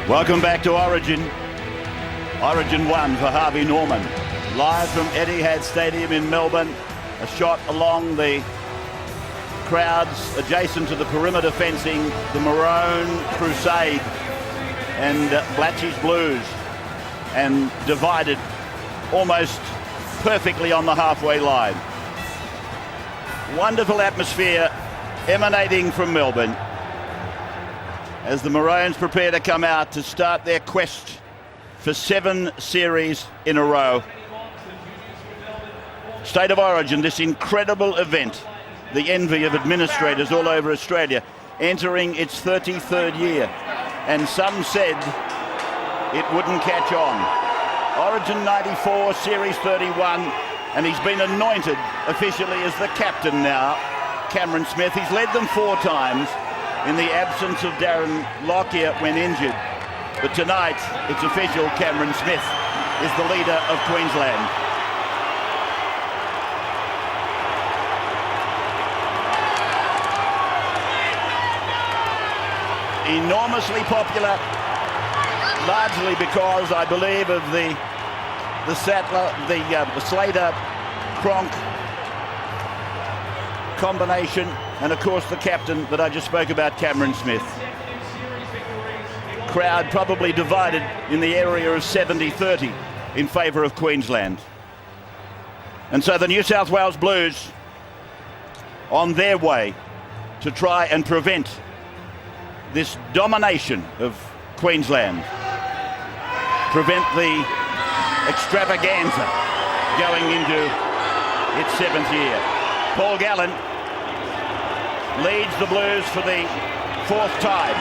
Welcome back to Origin. Origin 1 for Harvey Norman. Live from Etihad Stadium in Melbourne. A shot along the crowds adjacent to the perimeter fencing. The Maroon Crusade and Blatchy's Blues. And divided almost perfectly on the halfway line. Wonderful atmosphere emanating from Melbourne as the Maroons prepare to come out to start their quest for 7 series in a row. State of Origin, this incredible event, the envy of administrators all over Australia, entering its 33rd year. And some said it wouldn't catch on. Origin 94, Series 31, and he's been anointed officially as the captain now, Cameron Smith. He's led them 4 times in the absence of Darren Lockyer when injured. But tonight, it's official, Cameron Smith is the leader of Queensland. Enormously popular, largely because, I believe, of the Sattler, the Slater, Cronk combination, and of course the captain that I just spoke about, Cameron Smith. Crowd probably divided in the area of 70-30 in favour of Queensland. And so the New South Wales Blues on their way to try and prevent this domination of Queensland, prevent the extravaganza going into its 7th year. Paul Gallen leads the Blues for the 4th time.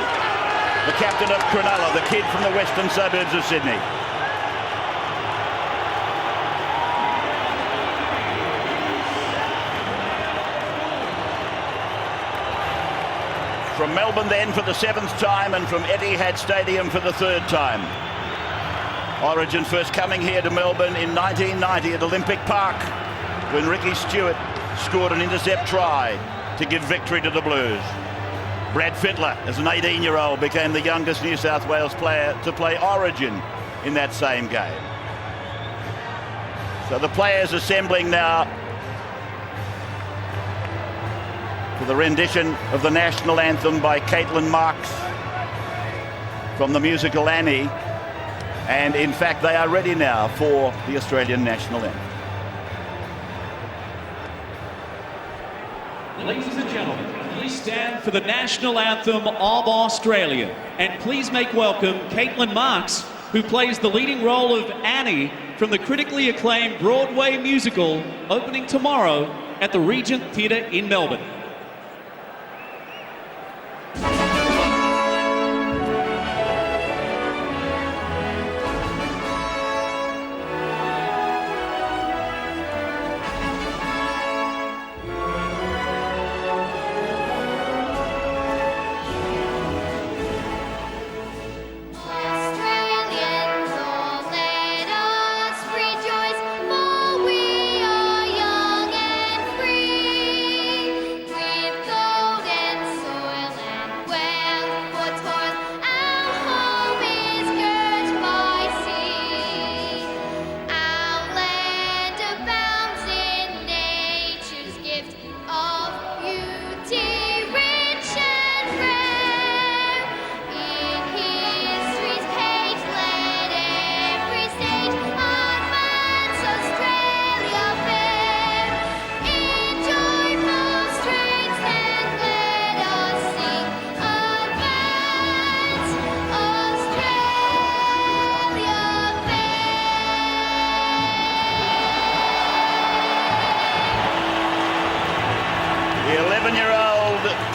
The captain of Cronulla, the kid from the western suburbs of Sydney. From Melbourne then for the 7th time, and from Etihad Stadium for the 3rd time. Origin first coming here to Melbourne in 1990 at Olympic Park, when Ricky Stewart scored an intercept try to give victory to the Blues. Brad Fittler, as an 18-year-old, became the youngest New South Wales player to play Origin in that same game. So the players assembling now for the rendition of the national anthem by Caitlin Marks from the musical Annie. And in fact, they are ready now for the Australian national anthem. Ladies and gentlemen, please stand for the national anthem of Australia. And please make welcome Caitlin Marks, who plays the leading role of Annie from the critically acclaimed Broadway musical opening tomorrow at the Regent Theatre in Melbourne.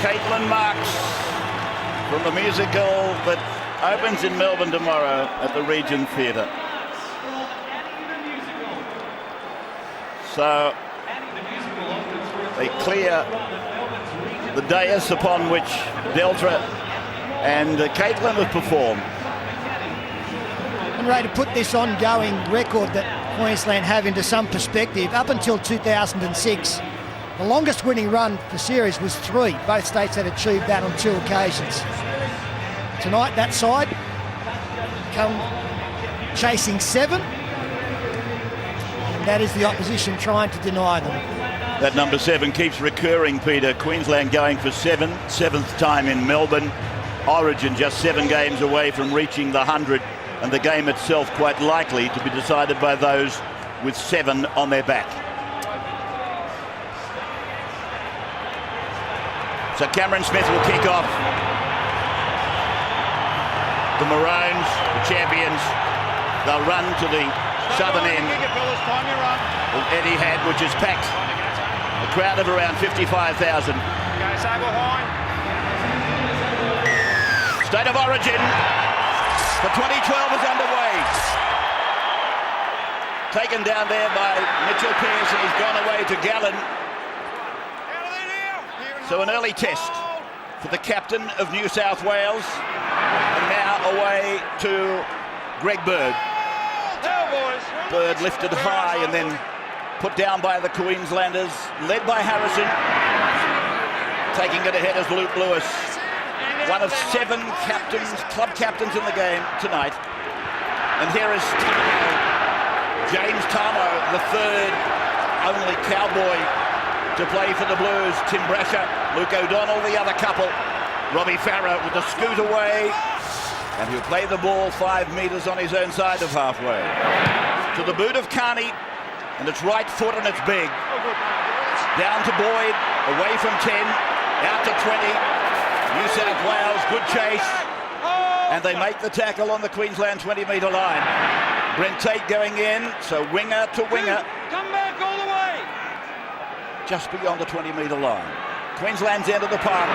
Caitlin Marks from the musical that opens in Melbourne tomorrow at the Regent Theatre. So they clear the dais upon which Delta and Caitlin have performed. And Ray, to put this ongoing record that Queensland have into some perspective, up until 2006, the longest winning run for series was 3. Both states had achieved that on 2 occasions. Tonight, that side come chasing 7. And that is the opposition trying to deny them. That number 7 keeps recurring, Peter. Queensland going for 7th time in Melbourne. Origin just 7 games away from reaching the 100, and the game itself quite likely to be decided by those with 7 on their back. So Cameron Smith will kick off. The Maroons, the champions, they'll run to the southern end of Etihad, which is packed. A crowd of around 55,000. State of Origin for 2012 is underway. Taken down there by Mitchell Pearce, and he's gone away to Gallen. So an early test for the captain of New South Wales, and now away to Greg Bird. Bird lifted high and then put down by the Queenslanders, led by Harrison. Taking it ahead is Luke Lewis, one of 7 captains, club captains in the game tonight. And here is Tamo, James Tamo, the 3rd only Cowboy to play for the Blues. Tim Brasher, Luke O'Donnell, the other couple. Robbie Farah with the scoot away, and he'll play the ball 5 metres on his own side of halfway. To the boot of Carney, and it's right foot and it's big. Down to Boyd, away from 10, out to 20. New South Wales, good chase, and they make the tackle on the Queensland 20-metre line. Brent Tate going in, so winger to winger. Come back all the way. Just beyond the 20-metre line. Queensland's end of the park,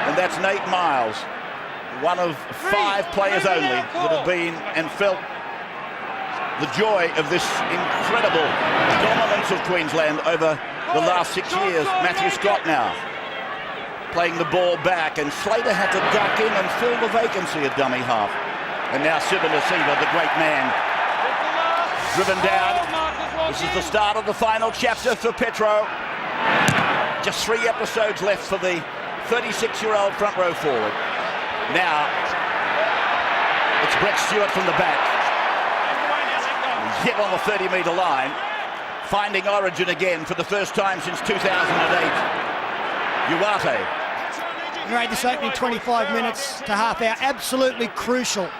and that's Nate Miles, one of 5 players only that have been and felt the joy of this incredible dominance of Queensland over the last 6 years. Matthew Scott now playing the ball back, and Slater had to duck in and fill the vacancy at dummy half. And now Sibin Asiva, the great man, driven down. This is the start of the final chapter for Petro. Just 3 episodes left for the 36-year-old front row forward. Now it's Brett Stewart from the back. He's hit on the 30-metre line, finding Origin again for the first time since 2008. Uwate. Great, this opening 25 minutes to half hour, absolutely crucial.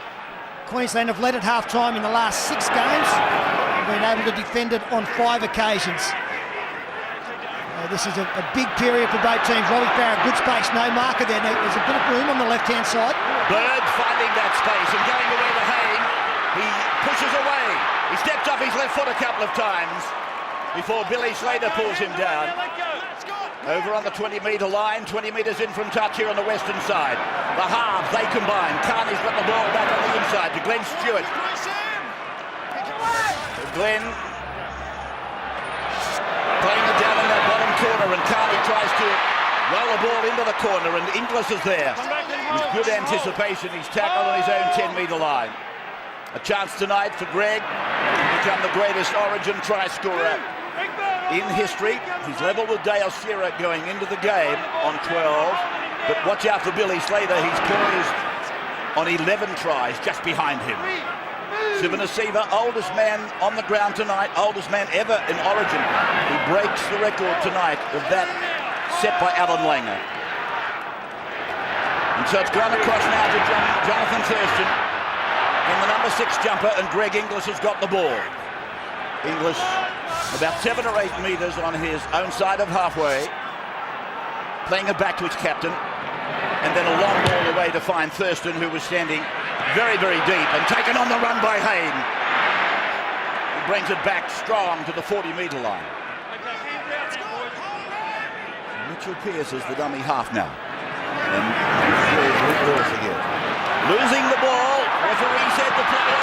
Queensland have led at half-time in the last 6 games and been able to defend it on 5 occasions. This is a big period for both teams. Robbie Farah, good space, no marker there. There's a bit of room on the left-hand side. Bird finding that space and going away to Hayne. He pushes away. He steps up his left foot a couple of times before Billy Slater pulls him down. Over on the 20-metre line, 20 metres in from touch here on the western side. The halves, they combine. Carney's got the ball back on the inside to Glenn Stewart. Glenn playing it down in that bottom corner, and Carney tries to roll the ball into the corner, and Inglis is there. With good anticipation, he's tackled on his own 10-metre line. A chance tonight for Greg to become the greatest Origin try scorer in history. He's level with Dale Shearer going into the game on 12, but watch out for Billy Slater. He's poised on 11 tries just behind him. Sibin Asiva, oldest man on the ground tonight, oldest man ever in Origin. He breaks the record tonight of that set by Alan Langer. And so it's gone across now to Jonathan Thurston and the number 6 jumper, and Greg Inglis has got the ball. Inglis about 7 or 8 metres on his own side of halfway, playing it back to his captain, and then a long ball away to find Thurston, who was standing very, very deep, and taken on the run by Hayne. He brings it back strong to the 40-metre line. Mitchell Pearce is the dummy half now. And Lewis again. Losing the ball, referee said to play on.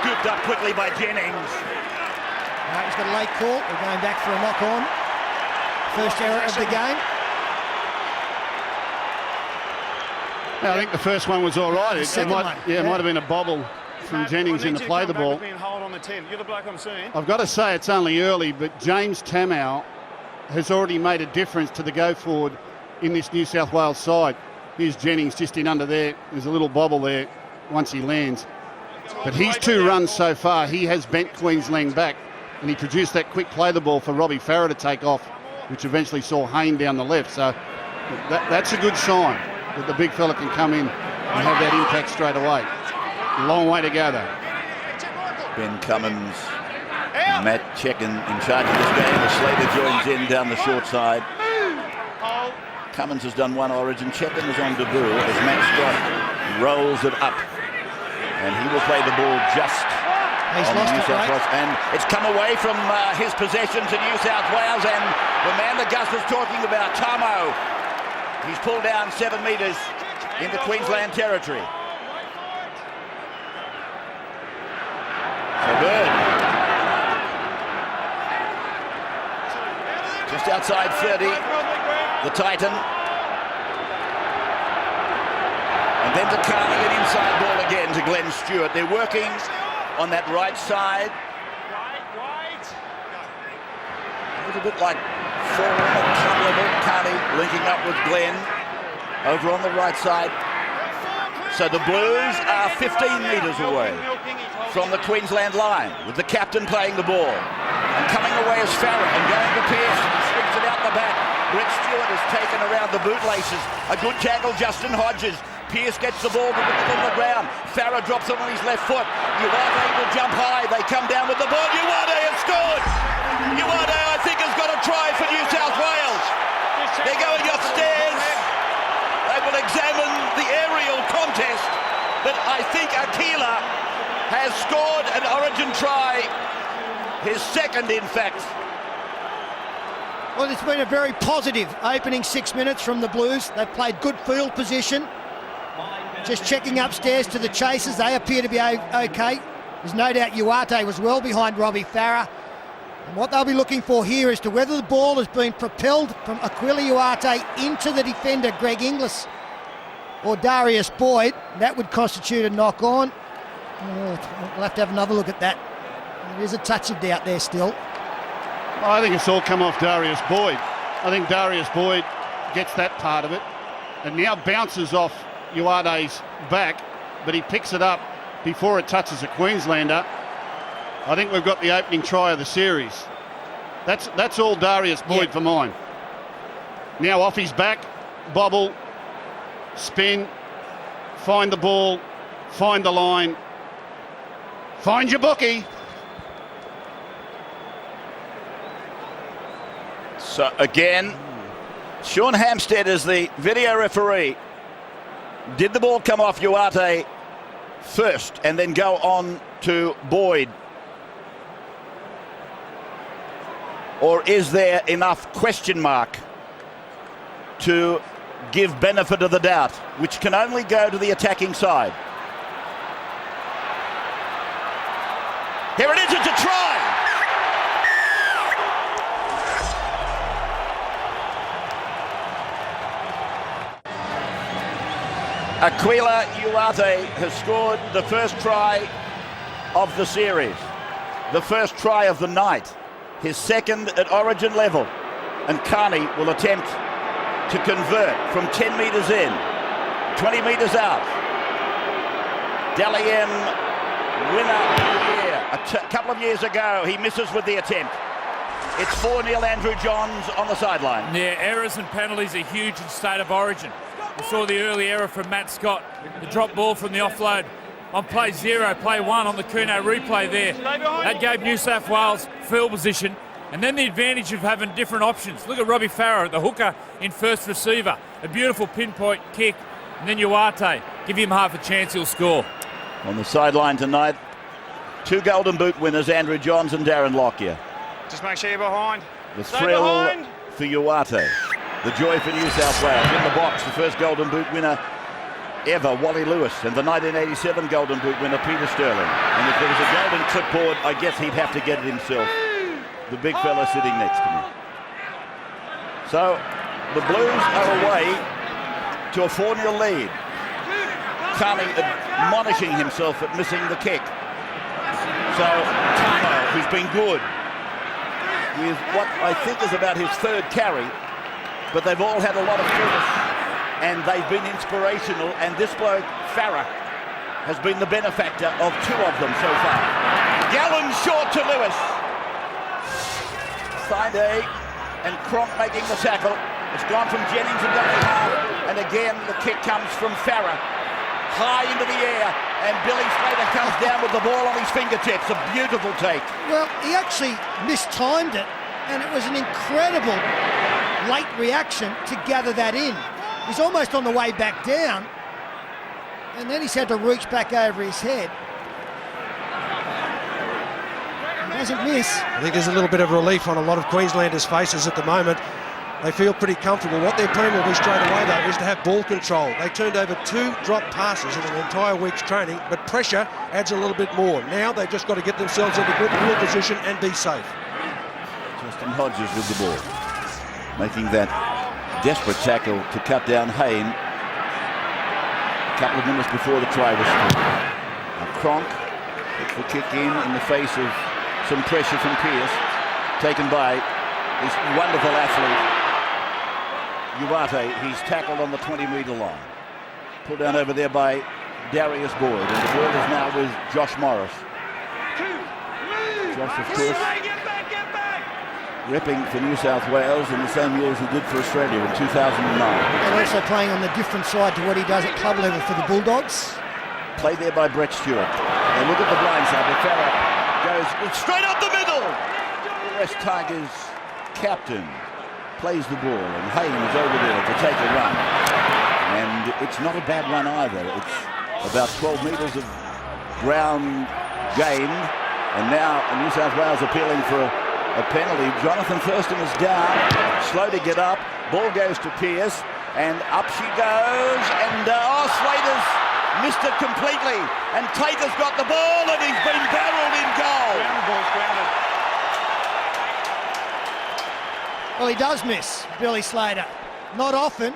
Scooped up quickly by Jennings. He's got a late call. We're going back for a knock-on. First error of the game. Yeah, I think the first one was all right. It might have been a bobble from Jennings in to play the ball. I've got to say it's only early, but James Tamau has already made a difference to the go-forward in this New South Wales side. Here's Jennings just in under there. There's a little bobble there. once he lands. But his 2 runs so far, he has bent Queensland back, and he produced that quick play the ball for Robbie Farah to take off, which eventually saw Hayne down the left. So that's a good sign that the big fella can come in and have that impact straight away. Long way to go though. Ben Cummins, Matt Checken in charge of this game as Slater joins in down the short side. Cummins has done 1 Origin. Checken is on debut as Matt Scott rolls it up. And he will play the ball just on New South Wales. And it's come away from his possession to New South Wales. And the man that Gus was talking about, Tomo, he's pulled down 7 metres into Queensland territory. So Bird. Just outside 30, the Titan. And then to Carney, an inside ball again to Glenn Stewart. They're working on that right side. A little bit like Carney linking up with Glenn over on the right side. So the Blues are 15 metres away from the Queensland line, with the captain playing the ball. And coming away is Farah and going to Pearce, and he swings it out the back. Brett Stewart is taken around the bootlaces. A good tackle, Justin Hodges. Pearce gets the ball on the ground. Farah drops it on his left foot. Uwate will jump high. They come down with the ball. Uwate has scored. Uwate, I think, has got a try for New South Wales. They're going upstairs. They will examine the aerial contest. But I think Aquila has scored an Origin try. His second, in fact. Well, it's been a very positive opening 6 minutes from the Blues. They've played good field position. Just checking upstairs to the chasers, they appear to be okay. There's no doubt Uwate was well behind Robbie Farah. And what they'll be looking for here is to whether the ball has been propelled from Aquila Uwate into the defender, Greg Inglis, or Darius Boyd. That would constitute a knock-on. We'll have to have another look at that. There's a touch of doubt there still. I think it's all come off Darius Boyd. I think Darius Boyd gets that part of it and now bounces off Uwate's back, but he picks it up before it touches a Queenslander. I think we've got the opening try of the series. That's all Darius Boyd for mine. Now off his back, bobble, spin, find the ball, find the line, find your bookie. So again, Sean Hampstead is the video referee. Did the ball come off Uwate first and then go on to Boyd? Or is there enough question mark to give benefit of the doubt, which can only go to the attacking side? Here it is, it's a try! Aquila Uwate has scored the first try of the series, the first try of the night, his second at Origin level, and Carney will attempt to convert from 10 metres in, 20 metres out. Dally M, winner of the year. A couple of years ago, he misses with the attempt. It's 4-0 Andrew Johns on the sideline. Yeah, errors and penalties are huge in State of Origin. We saw the early error from Matt Scott, the drop ball from the offload on play 0, play 1 on the Kuno replay there. That gave New South Wales field position, and then the advantage of having different options. Look at Robbie Farah, the hooker in first receiver. A beautiful pinpoint kick, and then Uwate. Give him half a chance, he'll score. On the sideline tonight, 2 Golden Boot winners, Andrew Johns and Darren Lockyer. Just make sure you're behind. The thrill for Uwate. The joy for New South Wales. In the box, the first Golden Boot winner ever, Wally Lewis, and the 1987 Golden Boot winner, Peter Sterling. And if there was a golden clipboard, I guess he'd have to get it himself. The big fella sitting next to me. So, the Blues are away to a 4-0 lead. Carney admonishing himself at missing the kick. So, Tomo, who's been good, with what I think is about his 3rd carry, but they've all had a lot of fitness and they've been inspirational, and this bloke, Farah, has been the benefactor of 2 of them so far. Gallen short to Lewis. Side and Cronk making the tackle. It's gone from Jennings and dummy half, and again the kick comes from Farah. High into the air, and Billy Slater comes down with the ball on his fingertips. A beautiful take. Well, he actually mistimed it, and it was an incredible late reaction to gather that in. He's almost on the way back down, and then he's had to reach back over his head. He doesn't miss. I think there's a little bit of relief on a lot of Queenslanders' faces at the moment. They feel pretty comfortable. What their plan will be straight away, though, is to have ball control. They turned over 2 drop passes in an entire week's training, but pressure adds a little bit more. Now they've just got to get themselves into good field position and be safe. Justin Hodges with the ball, making that desperate tackle to cut down Hayne a couple of minutes before the try was scored. Now Cronk puts the kick in the face of some pressure from Pearce, taken by this wonderful athlete Uwate. He's tackled on the 20-metre line, pulled down over there by Darius Boyd, and the ball is now with Josh Morris. Josh, of course, repping for New South Wales in the same year as he did for Australia in 2009. And also playing on the different side to what he does at club level for the Bulldogs. Played there by Brett Stewart. And look at the blind side. The fella goes straight up the middle. The West Tigers captain plays the ball, and Hayne is over there to take a run. And it's not a bad run either. It's about 12 metres of ground gained. And now New South Wales appealing for a penalty. Jonathan Thurston is down, slow to get up. Ball goes to Pearce, and up she goes. And Slater's missed it completely. And Tater's got the ball, and he's been barreled in goal. Well, he does miss, Billy Slater. Not often.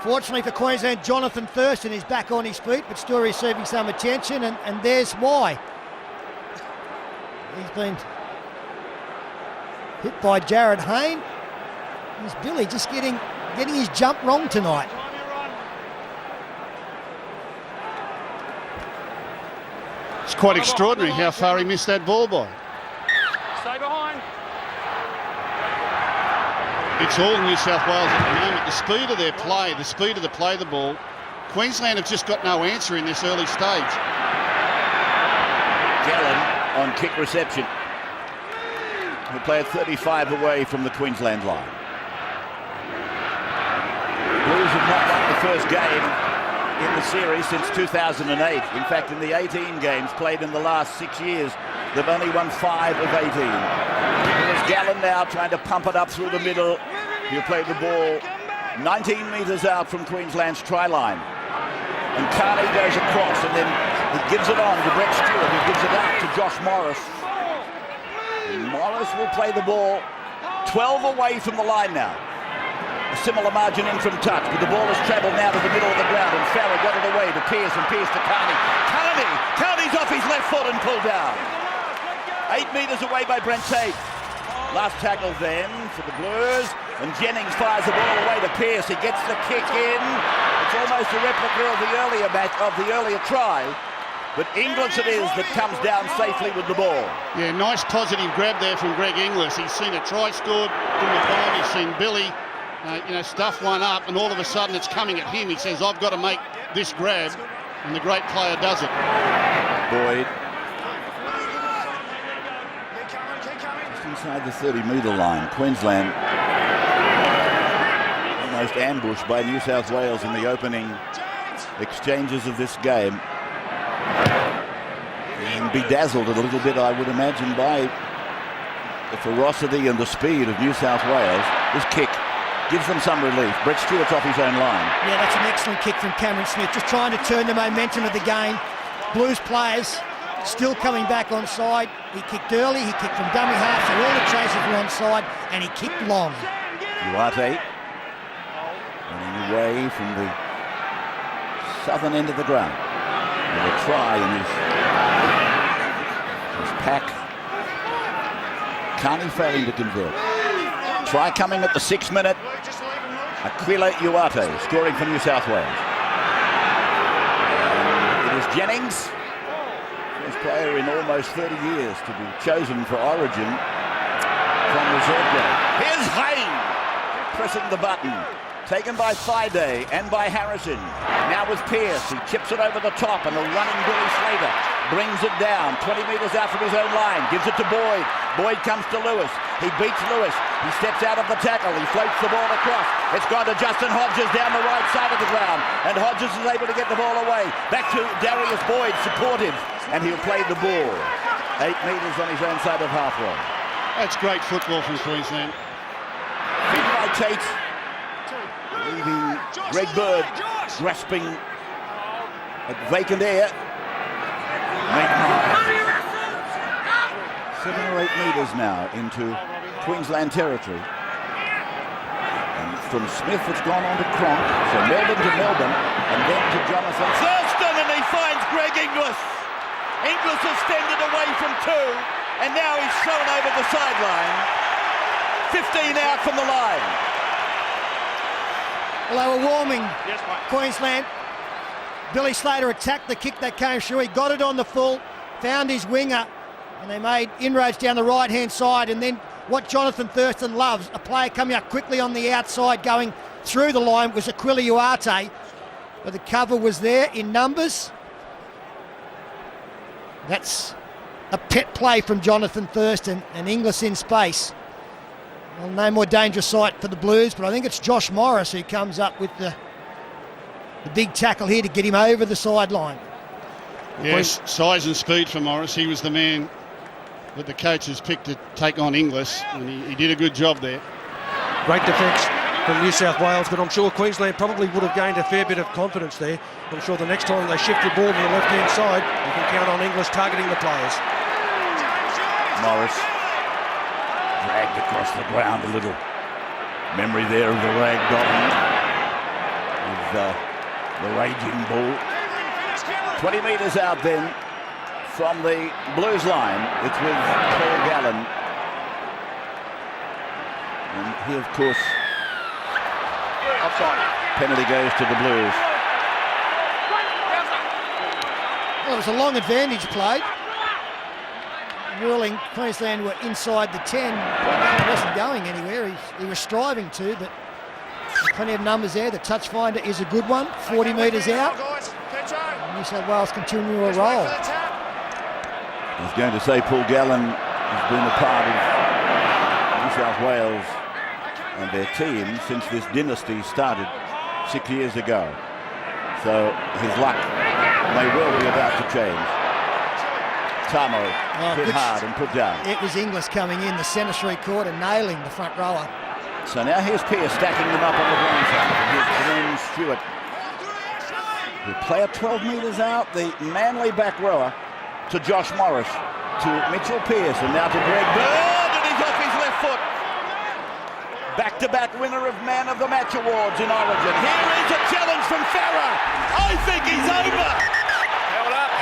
Fortunately for Queensland, Jonathan Thurston is back on his feet, but still receiving some attention, and there's why. He's been hit by Jared Hayne. Here's Billy just getting his jump wrong tonight. It's quite extraordinary how far he missed that ball by. Stay behind. It's all New South Wales at the moment. The speed of their play, the speed of the play the ball. Queensland have just got no answer in this early stage. Gallen on kick reception. He'll play at 35 away from the Queensland line. Blues have not won the first game in the series since 2008. In fact, in the 18 games played in the last 6 years, they've only won 5 of 18. There's Gallen now trying to pump it up through the middle. He'll play the ball 19 metres out from Queensland's try line. And Carney goes across, and then he gives it on to Brett Stewart, who gives it out to Josh Morris. And Morris will play the ball 12 away from the line now. A similar margin in from touch, but the ball has travelled now to the middle of the ground, and Farah got it away to Pearce, and Pearce to Carney. Carney's off his left foot and pulled down. 8 metres away by Brent Tate. Last tackle then for the Blues, and Jennings fires the ball away to Pearce. He gets the kick in. It's almost a replica of the earlier try, but Inglis it is that comes down safely with the ball. Yeah, nice positive grab there from Greg Inglis. He's seen a try scored from the ball. He's seen Billy, stuff one up, and all of a sudden it's coming at him. He says, I've got to make this grab, and the great player does it. Boyd. Just inside the 30-metre line. Queensland almost ambushed by New South Wales in the opening exchanges of this game. And bedazzled a little bit, I would imagine, by the ferocity and the speed of New South Wales. This kick gives them some relief. Brett Stewart's off his own line. Yeah, that's an excellent kick from Cameron Smith, just trying to turn the momentum of the game. Blues players still coming back on side. He kicked early, he kicked from dummy half, so all the chasers were on side, and he kicked long. Uwate running away from the southern end of the ground with a try in his pack. Carney failing to convert. Try coming at the 6th minute. Aquila Uwate scoring for New South Wales. And it Here's Jennings. First player in almost 30 years to be chosen for Origin from reserve grade. Here's Hayne pressing the button. Taken by Fide and by Harrison. Now with Pearce, he chips it over the top, and a running Billy Slater brings it down 20 metres out from his own line, gives it to Boyd. Boyd comes to Lewis. He beats Lewis. He steps out of the tackle. He floats the ball across. It's gone to Justin Hodges down the right side of the ground, and Hodges is able to get the ball away. Back to Darius Boyd, supportive, and he'll play the ball 8 metres on his own side of halfway. That's great football from Queensland. Beaten by Tate. Leaving Greg Bird grasping at vacant air. 7 or 8 metres now into Queensland territory. And from Smith it's gone on to Cronk. So Melbourne to Melbourne, and then to Jonathan Thurston, and he finds Greg Inglis. Inglis has extended away from 2, and now he's thrown over the sideline. 15 out from the line. Well, they were warming Queensland. Billy Slater attacked the kick that came through. He got it on the full, found his winger, and they made inroads down the right-hand side. And then what Jonathan Thurston loves, a player coming up quickly on the outside, going through the line, was Aquila Uarte. But the cover was there in numbers. That's a pet play from Jonathan Thurston, and Inglis in space. Well, no more dangerous sight for the Blues, but I think it's Josh Morris who comes up with the big tackle here to get him over the sideline. Yes, size and speed for Morris. He was the man that the coaches picked to take on Inglis, and he did a good job there. Great defence from New South Wales, but I'm sure Queensland probably would have gained a fair bit of confidence there. I'm sure the next time they shift the ball to the left-hand side, you can count on Inglis targeting the players. Morris dragged across the ground a little. Memory there of the rag doll with the raging bull. 20 metres out then from the Blues line. It's with Paul Gallen. And he, of course, offside. Penalty goes to the Blues. Well, it was a long advantage played. Ruling Queensland were inside the 10. He wasn't going anywhere. He was striving to, but plenty of numbers there. The touch finder is a good one. 40 metres out. New South Wales continue a roll. I was going to say Paul Gallen has been a part of New South Wales and their team since this dynasty started 6 years ago. So his luck may well be about to change. Tamo hit hard and put down. It was Inglis coming in the centre street court and nailing the front rower. So now here's Pearce stacking them up on the blind side. And here's Glenn Stewart. The player 12 metres out, the Manly back rower, to Josh Morris, to Mitchell Pearce, and now to Greg Bird, and he's off his left foot. Back-to-back winner of Man of the Match awards in Origin. Here is a challenge from Farah. I think he's over. Held up.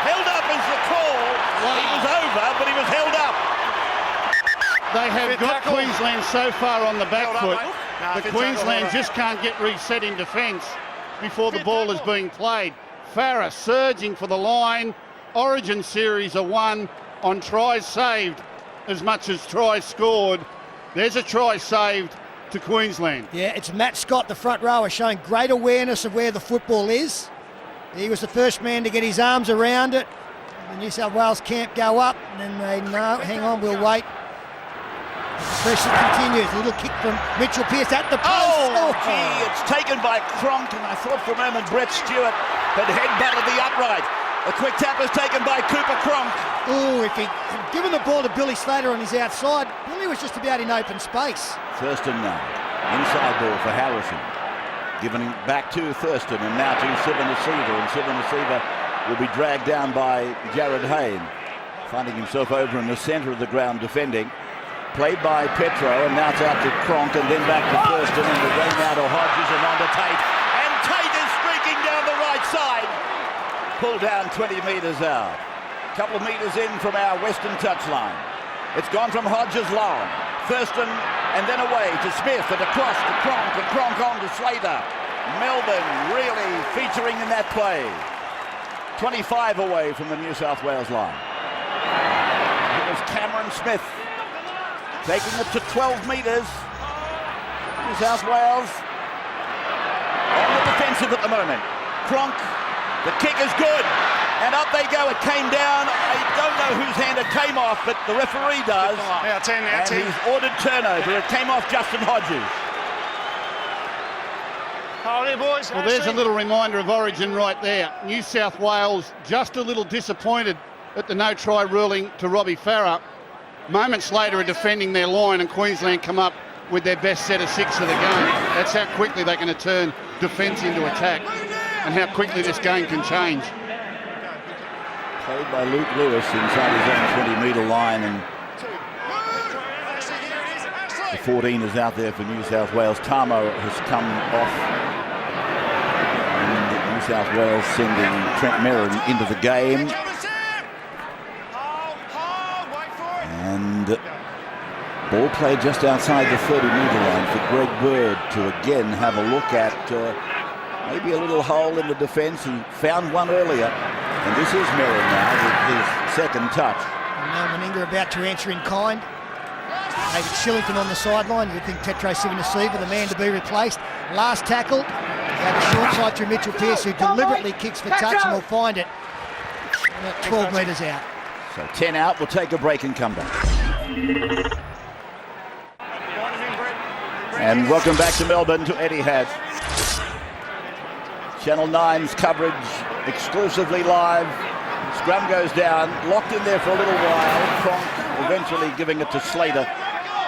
Held up is the call. Well, he was over, but he was held up. They have got Queensland so far on the back foot, but Queensland just can't get reset in defence before the ball is being played. Farah surging for the line. Origin series are won on tries saved as much as tries scored. There's a try saved to Queensland. Yeah, it's Matt Scott, the front rower, showing great awareness of where the football is. He was the first man to get his arms around it. The New South Wales camp go up, and then they, no, hang on, we'll wait. Pressure continues. A little kick from Mitchell Pearce at the post. Oh, gee, it's taken by Cronk, and I thought for a moment Brett Stewart had headbutted the upright. A quick tap was taken by Cooper Cronk. Oh, if he'd given the ball to Billy Slater on his outside, Billy was just about in open space. Thurston now. Inside ball for Harrison. Giving it back to Thurston, and now to Sivan Asiva, and Sivan Asiva will be dragged down by Jared Hayne, finding himself over in the centre of the ground defending. Played by Petro, and now it's out to Cronk, and then back to Thurston, and the game now to Hodges and on to Tate. And Tate is streaking down the right side. Pulled down 20 metres out. Couple of metres in from our western touchline. It's gone from Hodges long. Thurston, and then away to Smith, and across to Cronk, and Cronk on to Slater. Melbourne really featuring in that play. 25 away from the New South Wales line. Here's Cameron Smith taking it to 12 metres. New South Wales on the defensive at the moment. Cronk, the kick is good, and up they go. It came down. I don't know whose hand it came off, but the referee does. Yeah, 10 now, 10. He's ordered turnover. It came off Justin Hodges. Hold it, boys. Well, there's a little reminder of Origin right there. New South Wales just a little disappointed at the no-try ruling to Robbie Farah. Moments later are defending their line, and Queensland come up with their best set of 6 of the game. That's how quickly they're going to turn defence into attack and how quickly this game can change. Played by Luke Lewis inside his own 20-metre line, and the 14 is out there for New South Wales. Tamo has come off. And New South Wales sending Trent Merrin into the game. And ball played just outside the 30-metre line for Greg Bird to again have a look at maybe a little hole in the defence. He found one earlier. And this is Merrin now with his second touch. And now Meninga about to answer in kind. David Shillington on the sideline. You'd think Tetro Sivanasiva, the man to be replaced. Last tackle. Had a short side through Mitchell Pearce, who deliberately kicks for touch, and will find it 12 metres out. So 10 out. We'll take a break and come back. And welcome back to Melbourne to Etihad. Channel 9's coverage exclusively live. Scrum goes down, locked in there for a little while. Cronk eventually giving it to Slater,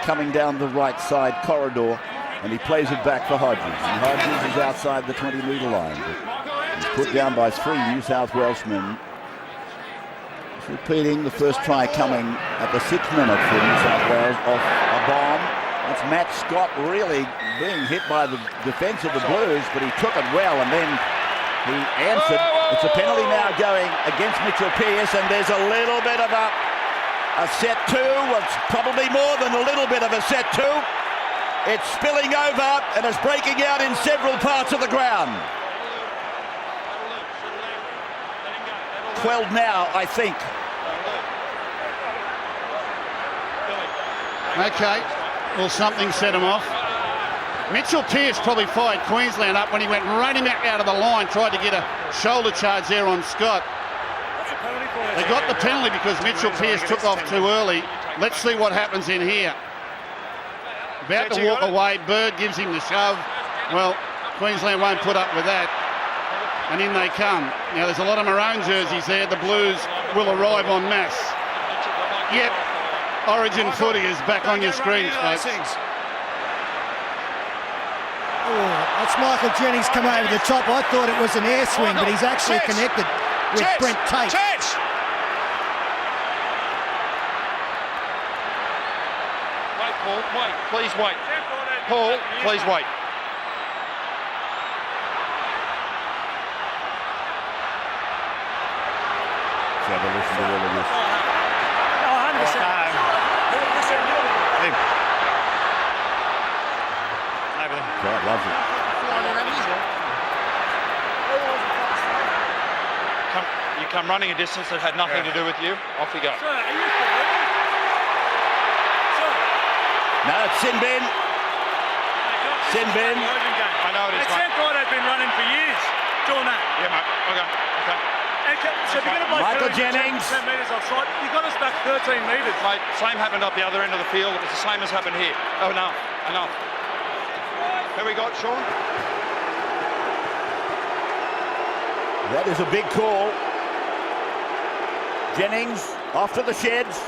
coming down the right side corridor, and he plays it back for Hodges. And Hodges is outside the 20-metre line. He's put down by 3 New South Welshmen. He's repeating the first try coming at the 6th minute for New South Wales off a bomb. That's Matt Scott really being hit by the defence of the Blues, but he took it well, and then he answered. It's a penalty now going against Mitchell Pearce, and there's a little bit of a set 2. It's probably more than a little bit of a set 2. It's spilling over and it's breaking out in several parts of the ground. 12 now, I think. Okay, well, something set him off. Mitchell Pearce probably fired Queensland up when he went running back out of the line, tried to get a shoulder charge there on Scott. They got the penalty because Mitchell Pearce took off too early. Let's see what happens in here. About to walk away, Bird gives him the shove. Well, Queensland won't put up with that. And in they come. Now, there's a lot of maroon jerseys there. The Blues will arrive en masse. Yep, Origin footy is back on your screens, folks. Oh, that's Michael Jennings come over the top. I thought it was an air swing, but he's actually connected with Brent Tate. Wait, Paul, wait, please wait. Paul, please wait. Let's have a listen to all of this. God loves it. You come running a distance that had nothing to do with you. Off you go. No, it's Sin Bin. Sin Bin. I know it is. It seemed like they've been running for years doing that. Yeah, mate. Okay. So if you're going to play Michael 10 Jennings. metres offside, you've got us back 13 metres. Mate, same happened up the other end of the field. It's the same as happened here. Oh, enough. Who we got, Sean? That is a big call. Jennings off to the sheds.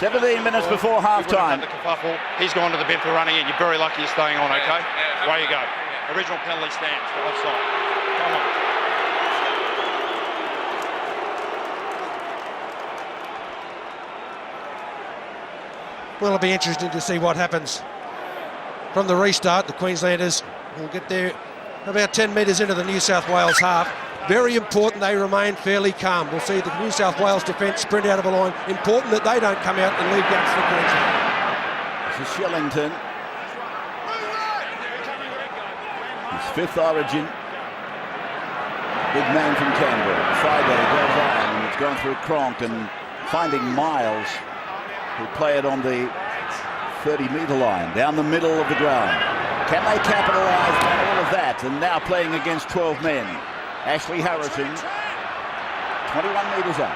Okay. 17 minutes before half-time. He's gone to the bin for running it. You're very lucky you're staying on, okay? Away you go. Original penalty stands for offside. Come on. Well, it'll be interesting to see what happens from the restart. The Queenslanders will get there about 10 metres into the New South Wales half. Very important they remain fairly calm. We'll see the New South Wales defence sprint out of a line. Important that they don't come out and leave gaps for Queensland. This is Shillington. His fifth origin. Big man from Canberra. Friday goes on, and it's gone through Cronk and finding Miles, who play it on the 30-metre line, down the middle of the ground. Can they capitalise on all of that? And now playing against 12 men. Ashley Harrison, 21 metres out.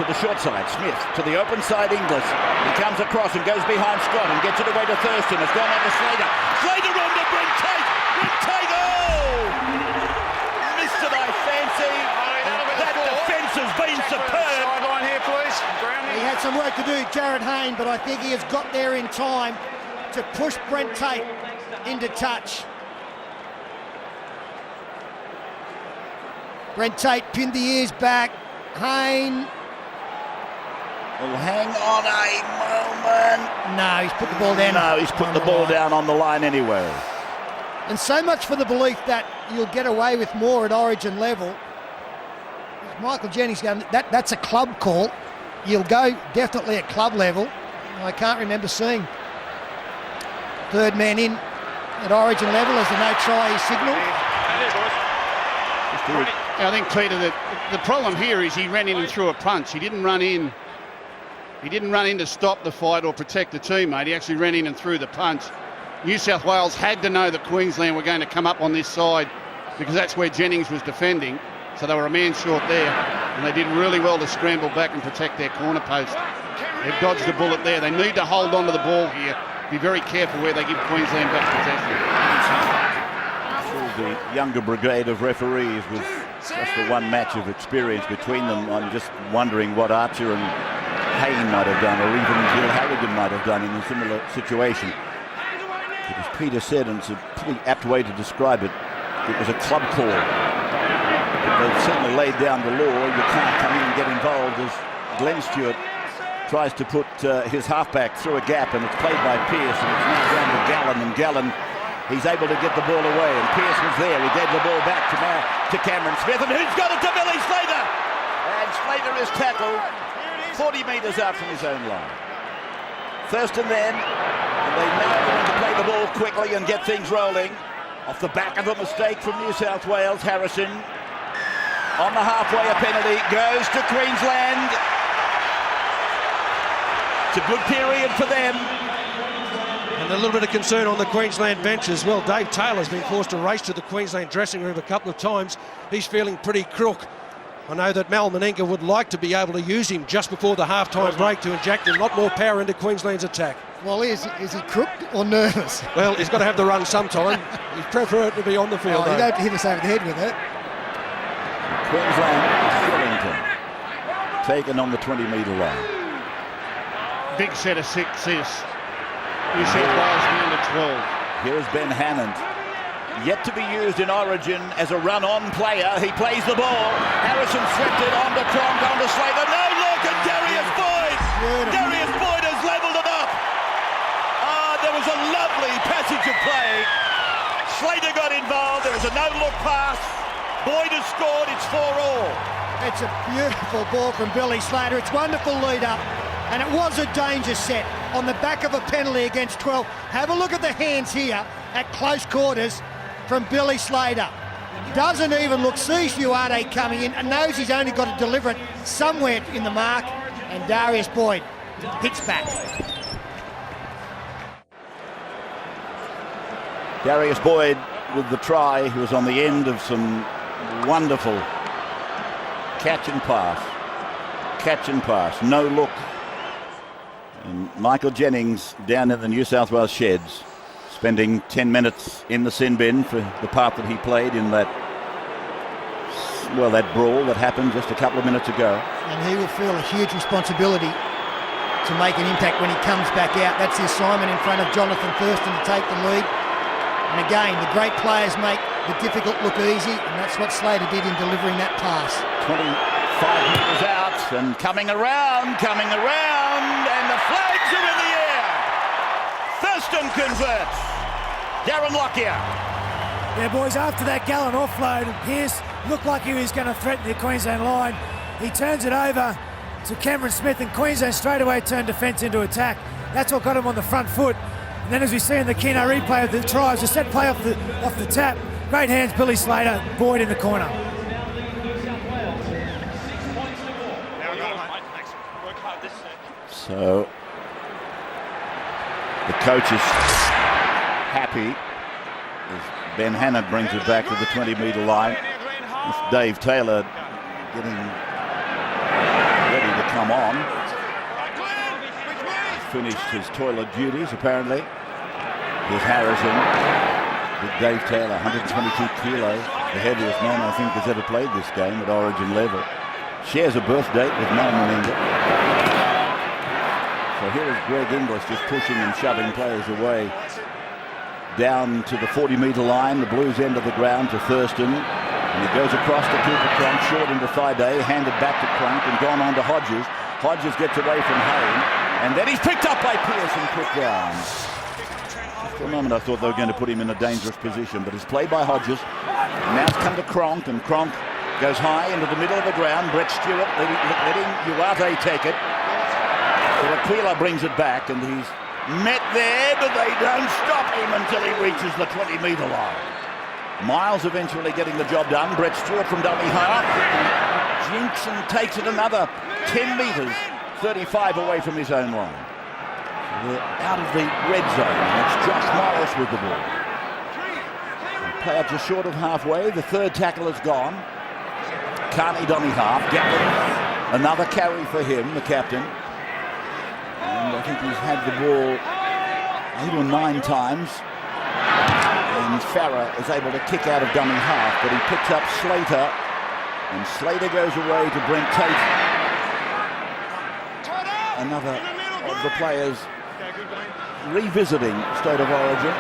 To the short side, Smith. To the open side, Inglis. He comes across and goes behind Scott and gets it away to Thurston. It's gone on to Slater. Slater on to Brent Tate. Brent Tate, oh! Missed it, I fancy. That defence has been superb. Sideline here, please. He had some work to do, Jared Hayne, but I think he has got there in time to push Brent Tate into touch. Brent Tate pinned the ears back. Hayne. Well, hang on a moment. No, he's put the ball down. No, he's put the ball down on the line anyway. And so much for the belief that you'll get away with more at origin level. Michael Jennings going, that's a club call. You'll go definitely at club level. I can't remember seeing third man in at origin level as the no try is signalled. I think, Peter, that the problem here is he ran in and threw a punch. He didn't run in. He didn't run in to stop the fight or protect the teammate. He actually ran in and threw the punch. New South Wales had to know that Queensland were going to come up on this side because that's where Jennings was defending. So they were a man short there, and they did really well to scramble back and protect their corner post. They've dodged a bullet there. They need to hold on to the ball here. Be very careful where they give Queensland back possession. The younger brigade of referees with just the one match of experience between them. I'm just wondering what Archer and Hayne might have done, or even Bill Harrigan might have done in a similar situation. But as Peter said, and it's a pretty apt way to describe it, it was a club call. They've certainly laid down the law. You can't come in and get involved as Glenn Stewart tries to put his halfback through a gap, and it's played by Pearce, and it's now down to Gallen, and Gallen, he's able to get the ball away, and Pearce was there. He gave the ball back to Cameron Smith, and who's got it to Billy Slater? And Slater is tackled 40 metres out from his own line. Thurston then, and they now going to play the ball quickly and get things rolling. Off the back of a mistake from New South Wales, Harrison on the halfway, a penalty goes to Queensland. It's a good period for them. And a little bit of concern on the Queensland bench as well. Dave Taylor's been forced to race to the Queensland dressing room a couple of times. He's feeling pretty crook. I know that Mal Meninga would like to be able to use him just before the half-time break to inject a lot more power into Queensland's attack. Well, is he crooked or nervous? Well, he's got to have the run sometime. He'd prefer it to be on the field. You don't have to hit us over the head with it. Queensland, Shillington, taken on the 20-metre line. Big set of sixes. New South Wales down to 12. Here's Ben Hannant, yet to be used in Origin as a run-on player. He plays the ball. Harrison swept it on to Cronk, on to Slater. No look at Darius Boyd. Darius Boyd has levelled it up. There was a lovely passage of play. Slater got involved. There was a no-look pass. Boyd has scored. It's 4-all. It's a beautiful ball from Billy Slater. It's wonderful lead-up. And it was a danger set on the back of a penalty against 12. Have a look at the hands here at close quarters from Billy Slater. Doesn't even look, sees Duarte coming in and knows he's only got to deliver it somewhere in the mark. And Darius Boyd hits back. Darius Boyd with the try. He was on the end of some wonderful catch and pass. No look. And Michael Jennings down in the New South Wales sheds, spending 10 minutes in the sin bin for the part that he played in that brawl that happened just a couple of minutes ago. And he will feel a huge responsibility to make an impact when he comes back out. That's the assignment in front of Jonathan Thurston to take the lead. And again, the great players make the difficult look easy, and that's what Slater did in delivering that pass. 25 metres out and coming around, and the flags are in the air. Thurston converts. Darren Lockyer. Yeah, boys, after that Gallen offload, and Pearce looked like he was going to threaten the Queensland line. He turns it over to Cameron Smith, and Queensland straight away turned defence into attack. That's what got him on the front foot. And then as we see in the Keno replay of the tries, a set play off the tap. Great hands, Billy Slater, Boyd in the corner. So the coach is happy as Ben Hannant brings it back to the 20-metre line. It's Dave Taylor getting ready to come on. He's finished his toilet duties, apparently. Here's Harrison. Big Dave Taylor, 122 kilos. The heaviest man I think has ever played this game at Origin level. Shares a birth date with Mal Meninga. So here is Greg Inglis just pushing and shoving players away down to the 40-metre line, the Blues end of the ground to Thurston. And he goes across to Cooper Cronk, short into Friday, handed back to Cronk and gone on to Hodges. Hodges gets away from Hayne, and then he's picked up by Pearce and put down. Just for a moment I thought they were going to put him in a dangerous position, but it's played by Hodges. And now it's come to Cronk, and Cronk goes high into the middle of the ground. Brett Stewart letting Uarte take it. So Aquila brings it back, and he's met there, but they don't stop him until he reaches the 20-metre line. Miles eventually getting the job done. Brett Stewart from dummy half. Jinkson takes it another 10 metres, 35 away from his own line. So they're out of the red zone. It's Josh Morris with the ball. They play up just short of halfway. The third tackle is gone. Carney dummy half. Gatlin, another carry for him, the captain. And I think he's had the ball 8 or 9 times. And Farah is able to kick out of dummy half, but he picks up Slater, and Slater goes away to Brent Tate. Another of the players revisiting State of Origin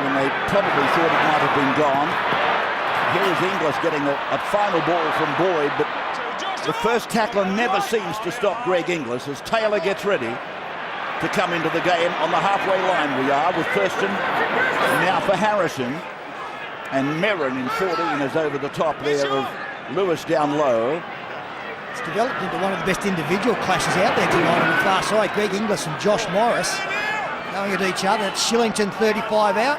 when they probably thought it might have been gone. Here is Inglis getting a final ball from Boyd, but the first tackler never seems to stop Greg Inglis as Taylor gets ready to come into the game. On the halfway line we are, with Thurston now for Harrison, and Merrin in 14 is over the top there of Lewis down low. It's developed into one of the best individual clashes out there tonight on the far side. Greg Inglis and Josh Morris going at each other. It's Shillington 35 out.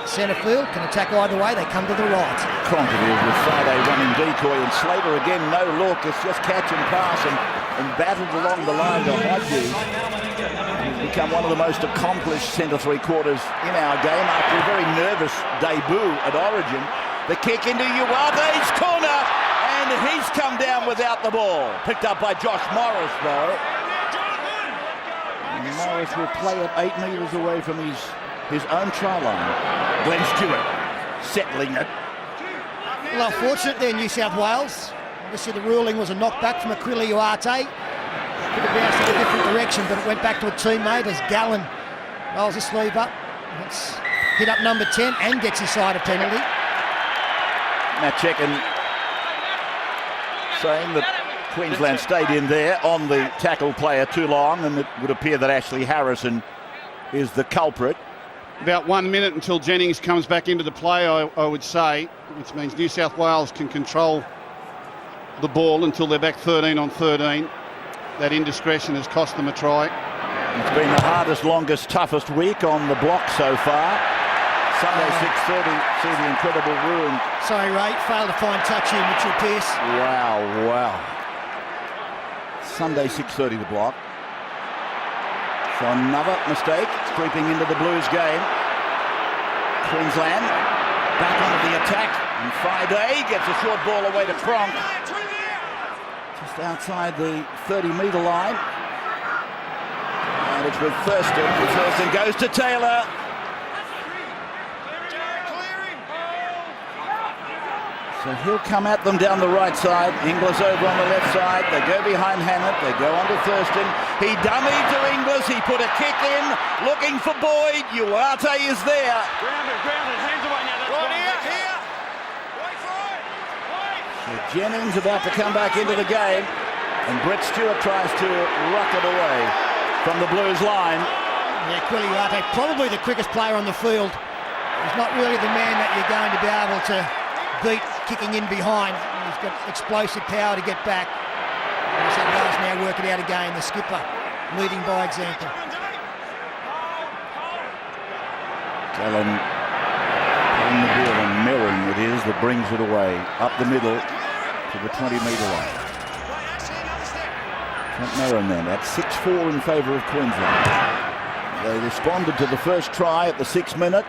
Centre field can attack either way. They come to the right. Cronk it is with Friday running decoy, and Slater again no look. It's just catch and pass and battled along the line to Hodges. He's become one of the most accomplished centre three-quarters in our game after a very nervous debut at Origin. The kick into Uarte's corner, and he's come down without the ball. Picked up by Josh Morris, though. And Morris will play it 8 metres away from his own try line. Glenn Stewart settling it. Well, unfortunate there, New South Wales. Obviously the ruling was a knockback from Aquila Uarte. Could have bounced in a different direction, but it went back to a teammate as Gallen rolls his sleeve up. It's hit up number 10 and gets his side a penalty. Matt Checken saying that Queensland stayed in there on the tackle player too long, and it would appear that Ashley Harrison is the culprit. About 1 minute until Jennings comes back into the play, I would say, which means New South Wales can control the ball until they're back 13 on 13. That indiscretion has cost them a try. It's been the hardest, longest, toughest week on the block so far. Sunday 6:30, see the incredible ruin. Sorry, Ray, failed to find touch here, Mitchell Pearce. Wow. Sunday 6:30 the block. So another mistake, creeping into the Blues game. Queensland back onto the attack, and Friday gets a short ball away to Cronk. Just outside the 30-metre line. And it's with Thurston, and Thurston goes to Taylor. So he'll come at them down the right side. Inglis over on the left side. They go behind Hannant. They go on to Thurston. He dummied to Inglis. He put a kick in, looking for Boyd. Uarte is there. Grounded, hands away now. That's here. Wait for it. So Jennings about to come back into the game, and Brett Stewart tries to ruck it away from the Blues line. Yeah, Aquila Uarte, probably the quickest player on the field. He's not really the man that you're going to be able to beat kicking in behind. He's got explosive power to get back. New South Wales now working out again. The skipper leading by example. Gallen pulling the ball, and Merrin it is that brings it away up the middle to the 20-metre line. Trent Merrin then at 6-4 in favour of Queensland. They responded to the first try at the 6th minute,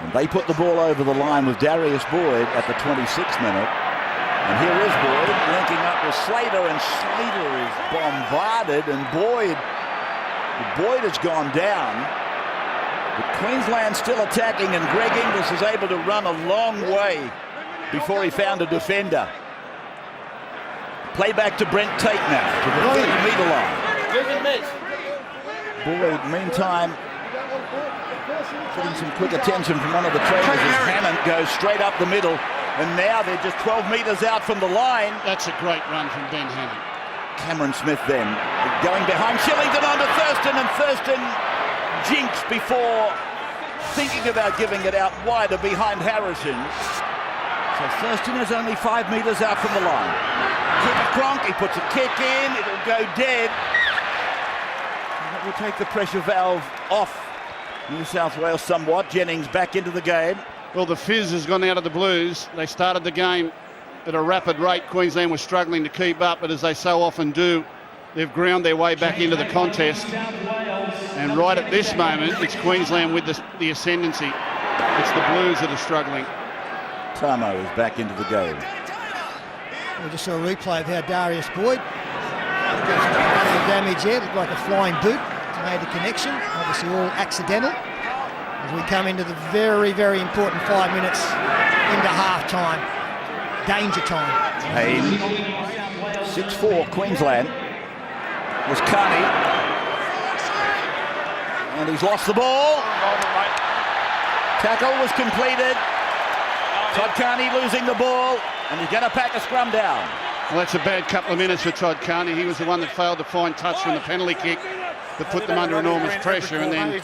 and they put the ball over the line with Darius Boyd at the 26th minute. And here is Boyd linking up with Slater, and Slater is bombarded, and Boyd has gone down. But Queensland still attacking, and Greg Inglis is able to run a long way before he found a defender. Play back to Brent Tate now, to the 30-metre line. Boyd, meantime, getting some quick attention from one of the trainers as Hammond goes straight up the middle. And now they're just 12 metres out from the line. That's a great run from Ben Hammond. Cameron Smith then going behind Shillington onto Thurston, and Thurston jinxed before thinking about giving it out wider behind Harrison. So Thurston is only 5 metres out from the line. Cooper Cronk, he puts a kick in, it'll go dead. And that will take the pressure valve off New South Wales somewhat. Jennings back into the game. Well, the fizz has gone out of the Blues. They started the game at a rapid rate. Queensland was struggling to keep up, but as they so often do, they've ground their way back into the contest. And right at this moment, it's Queensland with the ascendancy. It's the Blues that are struggling. Tamo is back into the game. We just saw a replay of how Darius Boyd got some damage there. Looked like a flying boot. Made the connection. Obviously all accidental. As we come into the very, very important 5 minutes into half-time. Danger time. Hayne, 6-4 Queensland. Was Carney. And he's lost the ball. Tackle was completed. Todd Carney losing the ball, and he's going to pack a scrum down. Well, that's a bad couple of minutes for Todd Carney. He was the one that failed to find touch from the penalty kick that put them under enormous pressure, and then he's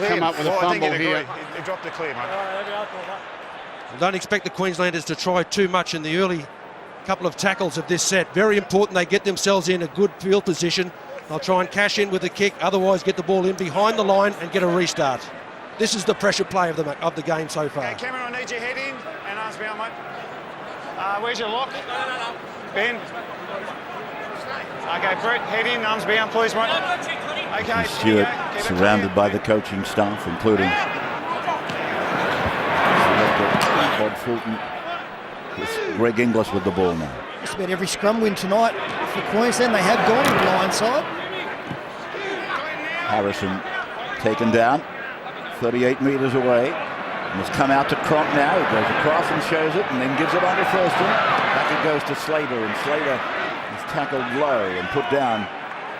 come up with a fumble here. He dropped it clear, mate. Don't expect the Queenslanders to try too much in the early couple of tackles of this set. Very important they get themselves in a good field position. They'll try and cash in with the kick, otherwise get the ball in behind the line and get a restart. This is the pressure play of the game so far. Okay, Cameron, I need your head in and arms down, mate. Where's your lock? No. Ben. Okay, Brett, head in, arms down, please, mate. Okay, Stewart surrounded by the coaching staff, including Bob Fulton. It's Greg Inglis with the ball now. Just about every scrum win tonight for Queensland. They have gone blindside. Harrison taken down, 38 metres away. And has come out to Cronk now. He goes across and shows it, and then gives it on to Thurston. Back it goes to Slater, and Slater is tackled low and put down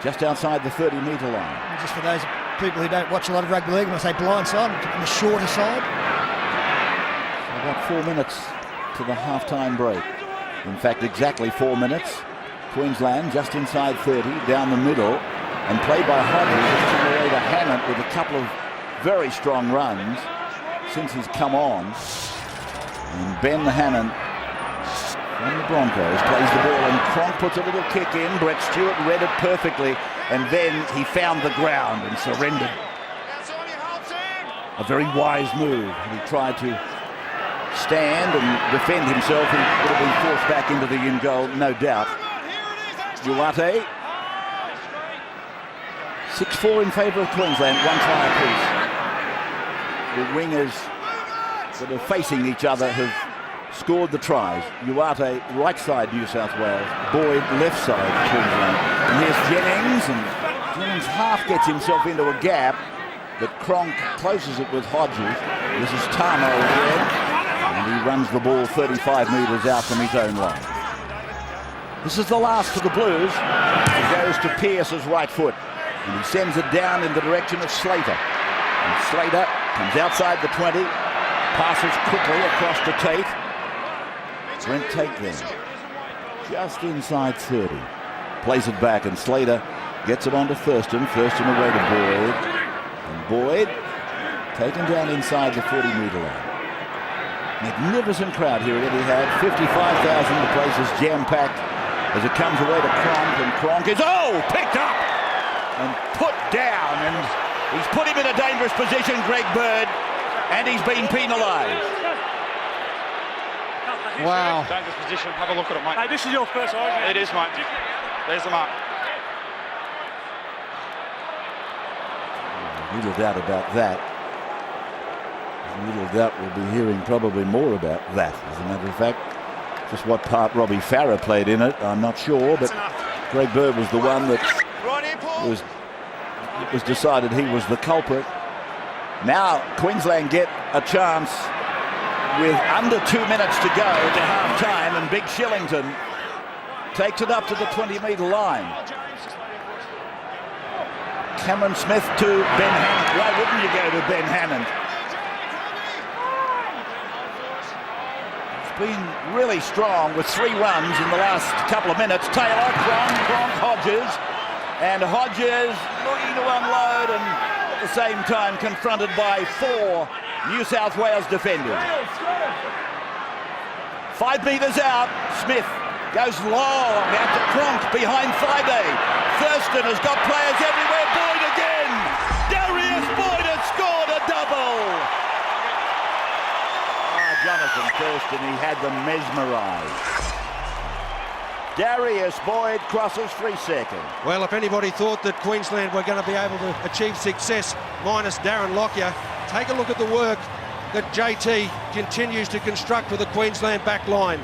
just outside the 30-metre line. And just for those people who don't watch a lot of rugby league, when I say blindside, on the shorter side. So about 4 minutes to the half-time break. In fact, exactly 4 minutes. Queensland just inside 30, down the middle, and played by Hodges just took away to Hammond with a couple of very strong runs since he's come on. And Ben Hammond from the Broncos plays the ball, and Cronk puts a little kick in. Brett Stewart read it perfectly, and then he found the ground and surrendered. A very wise move. He tried to stand and defend himself. He would have been forced back into the in goal, no doubt. Uate, 6-4 in favour of Queensland, one try apiece. The wingers that are facing each other have scored the tries. Uate, right side New South Wales. Boyd, left side Queensland. And here's Jennings, and Jennings half gets himself into a gap, but Cronk closes it with Hodges. This is Tamo again, and he runs the ball 35 metres out from his own line. This is the last for the Blues. It goes to Pearce's right foot, and he sends it down in the direction of Slater. And Slater comes outside the 20, passes quickly across to Tate. Brent Tate then, just inside 30. Plays it back, and Slater gets it on to Thurston. Thurston away to Boyd. And Boyd taken down inside the 40-metre line. Magnificent crowd here at Etihad. 55,000. The place is jam-packed as it comes away to Cronk, and Cronk is, picked up and put down, and he's put him in a dangerous position, Greg Bird, And he's been penalised. Wow. Dangerous position. Have a look at it, mate. Hey, this is your first argument. It is, mate. There's the mark. Little doubt about that. Little doubt we'll be hearing probably more about that, as a matter of fact. Just what part Robbie Farah played in it, I'm not sure, but Greg Bird was the one that was decided he was the culprit. Now Queensland get a chance with under 2 minutes to go to half-time, and Big Shillington takes it up to the 20-metre line. Cameron Smith to Ben Hannant. Why wouldn't you go to Ben Hannant? It's been really strong with 3 runs in the last couple of minutes. Taylor, Cronk, Hodges. And Hodges looking to unload, and at the same time confronted by 4 New South Wales defenders. 5 metres out, Smith goes long out to Cronk behind Friday. Thurston has got players everywhere. Boyd again. Darius Boyd has scored a double. Jonathan Thurston, he had them mesmerised. Darius Boyd crosses 3 seconds. Well, if anybody thought that Queensland were going to be able to achieve success minus Darren Lockyer, take a look at the work that JT continues to construct for the Queensland back line.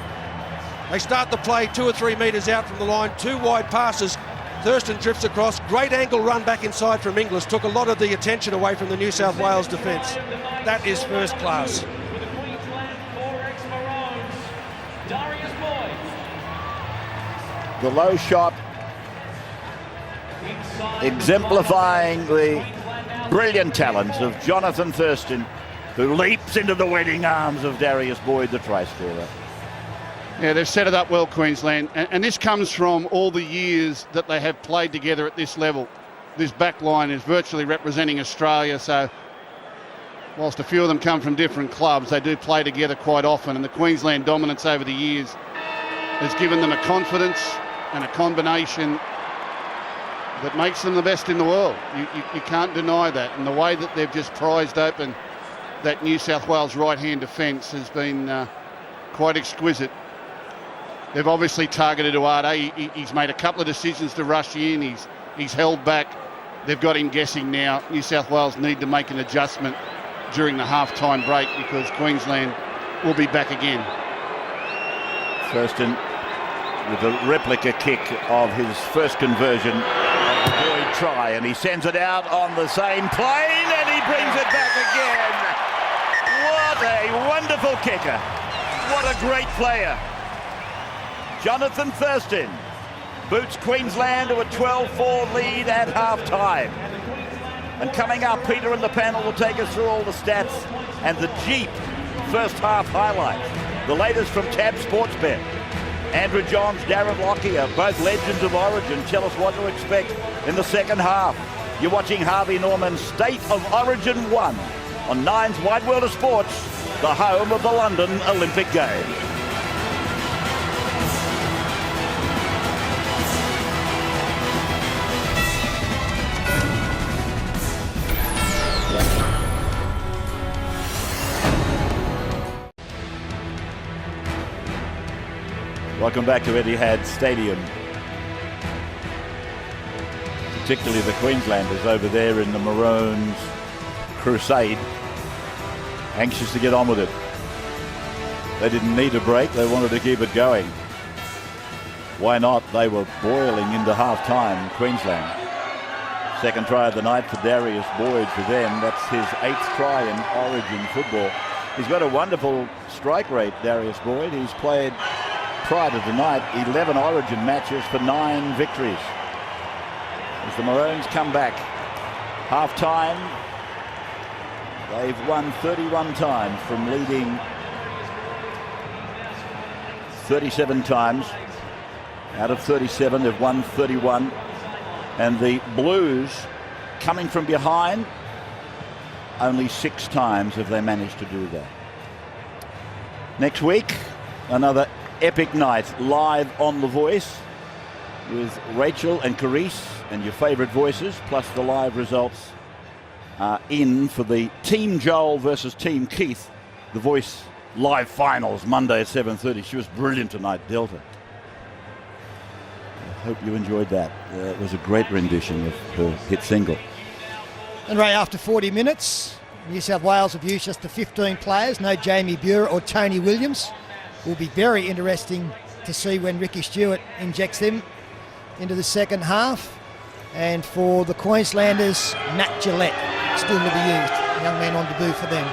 They start the play 2 or 3 metres out from the line, 2 wide passes. Thurston drifts across, great angle run back inside from Inglis, took a lot of the attention away from the New South Wales defence. That is first class. The low shot exemplifying the brilliant talents of Jonathan Thurston, who leaps into the waiting arms of Darius Boyd, the try scorer. Yeah, they've set it up well, Queensland, and this comes from all the years that they have played together at this level. This back line is virtually representing Australia, so whilst a few of them come from different clubs, they do play together quite often, and the Queensland dominance over the years has given them a confidence and a combination that makes them the best in the world. You can't deny that, and the way that they've just prized open that New South Wales right-hand defence has been quite exquisite. They've obviously targeted Uarte. He's made a couple of decisions to rush in. He's held back. They've got him guessing now. New South Wales need to make an adjustment during the half-time break because Queensland will be back again. Thurston with a replica kick of his first conversion of the Boyd try, and he sends it out on the same plane, and he brings it back again. What a wonderful kicker. What a great player. Jonathan Thurston boots Queensland to a 12-4 lead at half-time. And coming up, Peter and the panel will take us through all the stats and the Jeep first half highlights. The latest from Tab Sportsbet. Andrew Johns, Darren Lockyer, both legends of Origin, tell us what to expect in the second half. You're watching Harvey Norman's State of Origin 1 on Nine's Wide World of Sports, the home of the London Olympic Games. Welcome back to Etihad Stadium. Particularly the Queenslanders over there in the Maroons crusade. Anxious to get on with it. They didn't need a break, they wanted to keep it going. Why not? They were boiling into half-time, Queensland. Second try of the night for Darius Boyd for them. That's his 8th try in Origin football. He's got a wonderful strike rate, Darius Boyd. He's played prior to tonight 11 Origin matches for 9 victories. As the Maroons come back, half-time, they've won 31 times from leading 37 times. Out of 37, they've won 31. And the Blues, coming from behind, only 6 times have they managed to do that. Next week, another epic night live on The Voice with Rachel and Carice and your favourite voices, plus the live results are in for the Team Joel versus Team Keith The Voice live finals Monday at 7:30. She was brilliant tonight, Delta. I hope you enjoyed that. It was a great rendition of her hit single. And Ray, after 40 minutes, New South Wales have used just the 15 players, no Jamie Buhrer or Tony Williams. Will be very interesting to see when Ricky Stewart injects them into the second half. And for the Queenslanders, Matt Gillette still to be used. Young man on debut for them.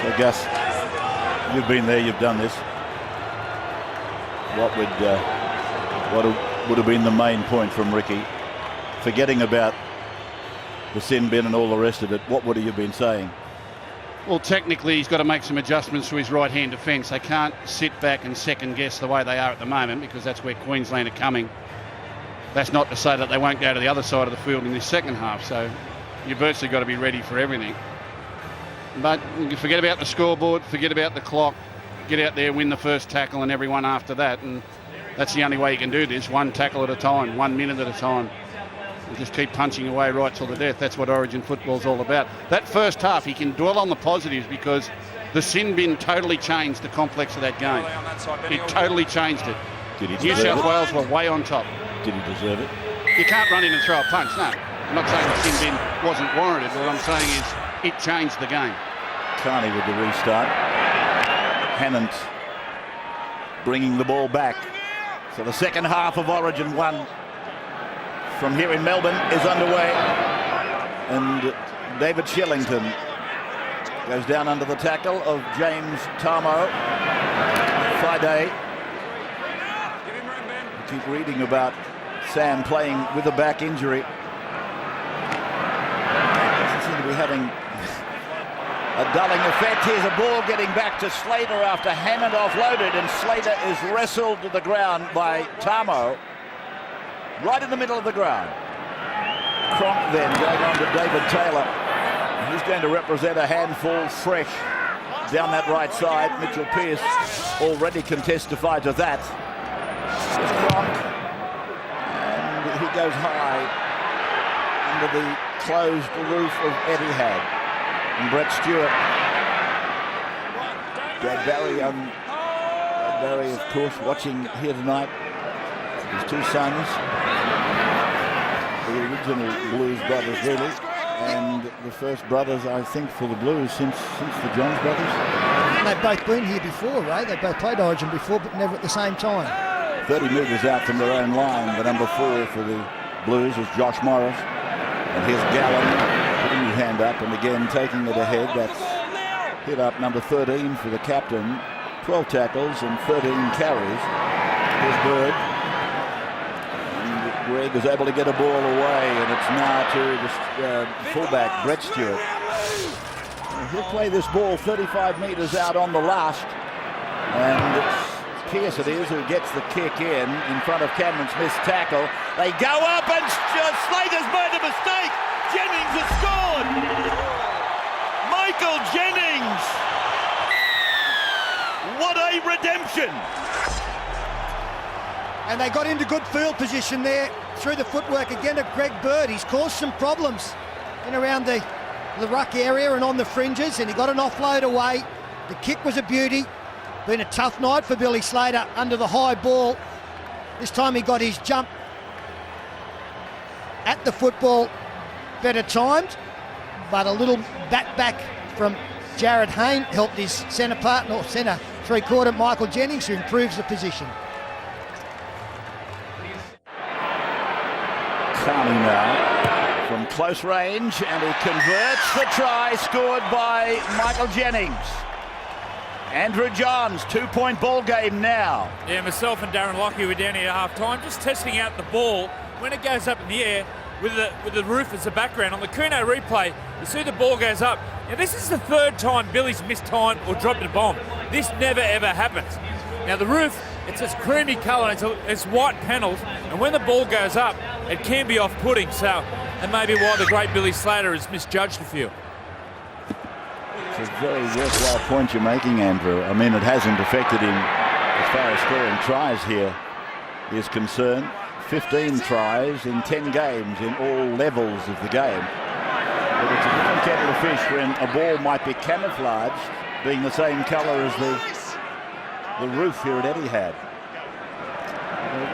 So Gus, you've been there, you've done this. What would have been the main point from Ricky? Forgetting about the sin bin and all the rest of it, what would he have been saying? Well, technically, he's got to make some adjustments to his right-hand defence. They can't sit back and second-guess the way they are at the moment, because that's where Queensland are coming. That's not to say that they won't go to the other side of the field in this second half, so you've virtually got to be ready for everything. But you forget about the scoreboard, forget about the clock, get out there, win the first tackle and everyone after that, and that's the only way you can do this, one tackle at a time, 1 minute at a time. And just keep punching away right till the death. That's what Origin football's all about. That first half, he can dwell on the positives because the sin bin totally changed the complex of that game. It totally changed it. Did he New South Wales were way on top. Did he deserve it? You can't run in and throw a punch, no. I'm not saying the sin bin wasn't warranted. What I'm saying is it changed the game. Carney with the restart. Hannant bringing the ball back. So the second half of Origin 1 from here in Melbourne is underway. And David Shillington goes down under the tackle of James Tarmo. Friday. I keep reading about Sam playing with a back injury. Doesn't seem to be having a dulling effect. Here's a ball getting back to Slater after Hammond offloaded, and Slater is wrestled to the ground by Tarmo, right in the middle of the ground. Cronk then going on to David Taylor. He's going to represent a handful fresh down that right side. Mitchell Pearce already can testify to that. Here's Cronk, and he goes high under the closed roof of Etihad. And Brett Stewart, Brad Barry, of course, watching here tonight. His two sons, the original Blues brothers, really, and the first brothers, I think, for the Blues since the Johns brothers. And they've both been here before, Ray. They both played Origin before, but never at the same time. 30 metres out from their own line. The number 4 for the Blues is Josh Morris, and here's Gallen. Putting his hand up and again taking it ahead. That's hit up number 13 for the captain. 12 tackles and 13 carries. Here's Bird. And Greg is able to get a ball away, and it's now to the fullback, Brett Stewart. He'll play this ball 35 metres out on the last. And it's Pearce it is who gets the kick in front of Cameron Smith's tackle. They go up and Slater's made a mistake. Jennings has scored! Michael Jennings! What a redemption! And they got into good field position there through the footwork again of Greg Bird. He's caused some problems in around the ruck area and on the fringes, and he got an offload away. The kick was a beauty. Been a tough night for Billy Slater under the high ball. This time he got his jump at the football better timed, but a little back from Jared Hayne helped his centre partner, or centre three-quarter Michael Jennings, who improves the position. Carney now from close range, and he converts the try scored by Michael Jennings. Andrew Johns, 2-point ball game now. Yeah, myself and Darren Lockyer were down here at half-time, just testing out the ball when it goes up in the air. With the roof as a background. On the Kuno replay, you see the ball goes up. Now, this is the third time Billy's missed time or dropped a bomb. This never, ever happens. Now, the roof, it's this creamy colour, it's white panels, and when the ball goes up, it can be off-putting, so that may be why the great Billy Slater has misjudged a few. It's a very worthwhile point you're making, Andrew. I mean, it hasn't affected him as far as scoring tries here is concerned. 15 tries in 10 games in all levels of the game. But it's a different kettle of fish when a ball might be camouflaged, being the same colour as the roof here at Etihad.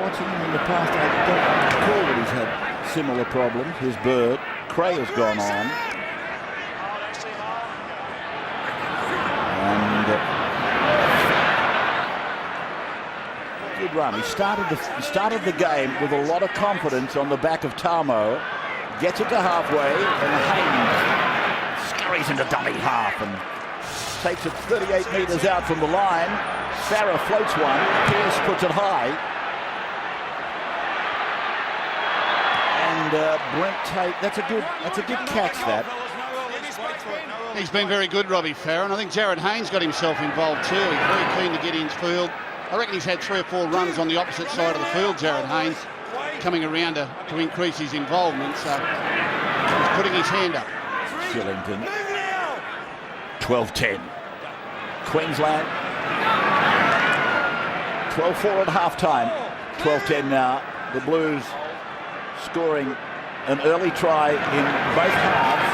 Watching him in the past, I don't recall that he's had similar problems. His bird, Cray, has gone on. And good run. He started the game with a lot of confidence on the back of Tamo. Gets it to halfway, and Haynes scurries into dummy half and takes it 38 metres out from the line. Farah floats one. Pearce puts it high. And Brent Tate, that's a good catch, that. He's been very good, Robbie Farah, and I think Jared Haynes got himself involved too. He's very keen to get in field. I reckon he's had 3 or 4 runs on the opposite side of the field, Jared Haynes, coming around to increase his involvement, so he's putting his hand up. Shillington. 12-10. Queensland. 12-4 at half-time. 12-10 now. The Blues scoring an early try in both halves.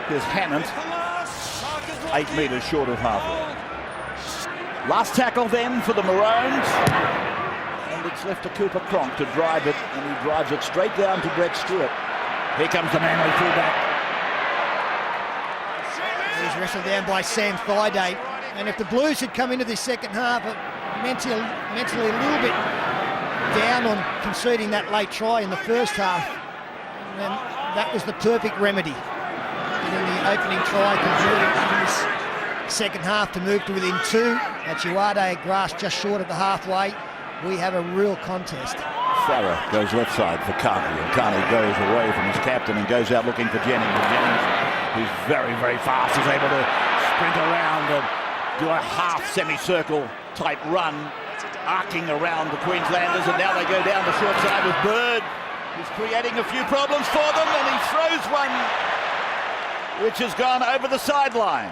Here's Hannant, 8 metres short of halfway. Last tackle then for the Maroons. And it's left to Cooper Cronk to drive it, and he drives it straight down to Brett Stewart. Here comes the Manly fullback. He's wrestled down by Sam Thaiday. And if the Blues had come into this second half mentally a little bit down on conceding that late try in the first half, then that was the perfect remedy. Getting the opening try converted in this second half to move to within 2. At Juade Grass just short of the halfway. We have a real contest. Farah goes left side for Carney, and Carney goes away from his captain and goes out looking for Jennings. And Jennings, who's very, very fast, is able to sprint around and do a half semicircle type run, arcing around the Queenslanders, and now they go down the short side with Bird, who's creating a few problems for them, and he throws one which has gone over the sideline.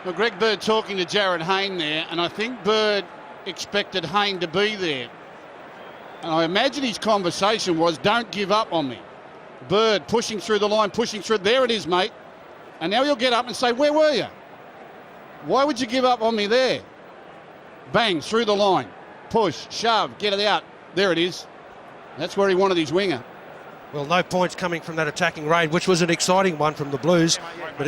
Well, Greg Bird talking to Jared Hayne there, and I think Bird expected Hayne to be there. And I imagine his conversation was, don't give up on me. Bird pushing through the line, pushing through. There it is, mate. And now he'll get up and say, where were you? Why would you give up on me there? Bang, through the line. Push, shove, get it out. There it is. That's where he wanted his winger. Well, no points coming from that attacking raid, which was an exciting one from the Blues, but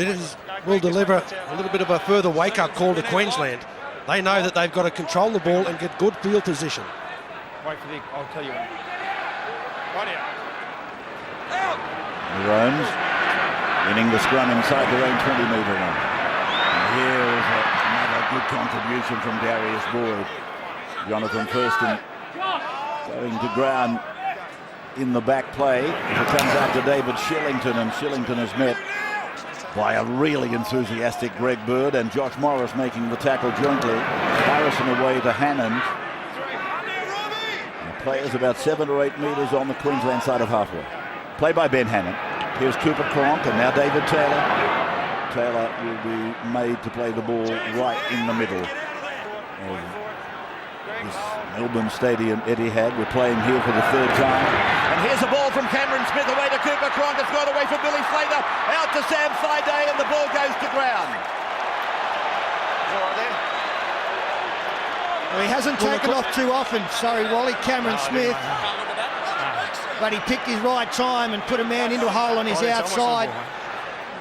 will deliver a little bit of a further wake-up call to Queensland. They know that they've got to control the ball and get good field position. Wait for Dick, I'll tell you when. Right here. Maroons winning the scrum inside their own 20-metre line. And here is another good contribution from Darius Boyd. Jonathan Thurston going to ground in the back play as it comes out to David Shillington, and Shillington is met by a really enthusiastic Greg Bird and Josh Morris making the tackle jointly. Harrison away to Hannant. The players about 7 or 8 metres on the Queensland side of halfway. Play by Ben Hannant. Here's Cooper Cronk, and now David Taylor. Taylor will be made to play the ball right in the middle of this Melbourne Stadium Etihad. We're playing here for the 3rd time. And here's a ball from Cameron Smith away to Cooper Cronk. It's gone away from Billy Slater. Out to Sam Thaiday, and the ball goes to ground. Well, he hasn't taken off too often, sorry Wally, Cameron Smith. But he picked his right time and put a man into a hole on his outside.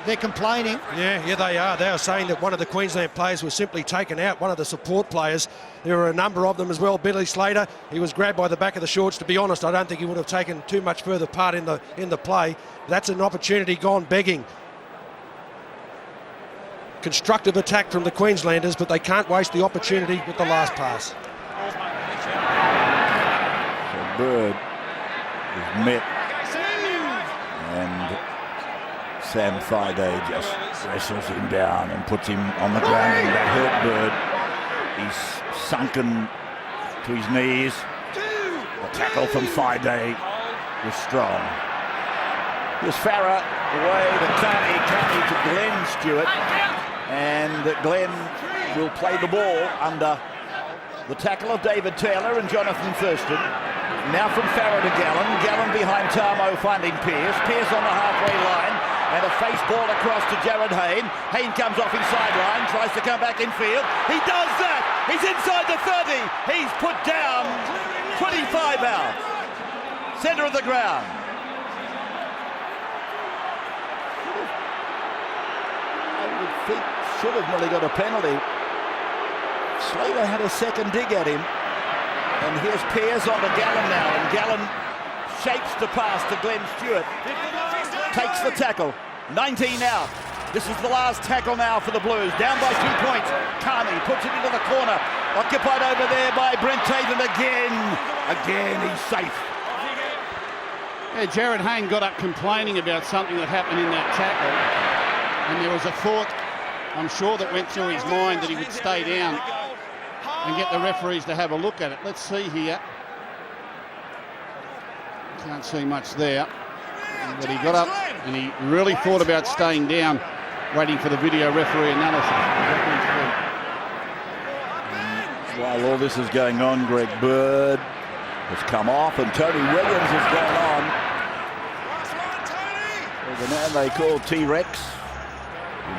They're complaining. Yeah, they are. They are saying that one of the Queensland players was simply taken out, one of the support players. There were a number of them as well. Billy Slater, he was grabbed by the back of the shorts. To be honest, I don't think he would have taken too much further part in the play. That's an opportunity gone begging. Constructive attack from the Queenslanders, but they can't waste the opportunity with the last pass. So Bird is met, and Sam Thaiday just wrestles him down and puts him on the ground, and that hurt Bird. He's sunken to his knees. The tackle from Thaiday was strong. Here's Farah away to Carney to Glenn Stewart, and Glenn will play the ball under the tackle of David Taylor and Jonathan Thurston. Now from Farah to Gallen. Gallen behind Tarmo finding Pearce. Pearce on the halfway line. And a face ball across to Jared Hayne. Hayne comes off his sideline, tries to come back in field. He does that! He's inside the 30. He's put down 25 out. Centre of the ground. I would think should have nearly got a penalty. Slater had a second dig at him. And here's Pearce on to Gallen now. And Gallen shapes the pass to Glenn Stewart. Takes the tackle. 19 out. This is the last tackle now for the Blues. Down by 2 points. Carney puts it into the corner. Occupied over there by Brent Tate, and again he's safe. Yeah, Jared Hayne got up complaining about something that happened in that tackle. And there was a thought, I'm sure, that went through his mind that he would stay down and get the referees to have a look at it. Let's see here. Can't see much there. But he got up and he really thought about staying down, waiting for the video referee analysis. While all this is going on, Greg Bird has come off and Tony Williams has gone on. Well, the man they call T-Rex,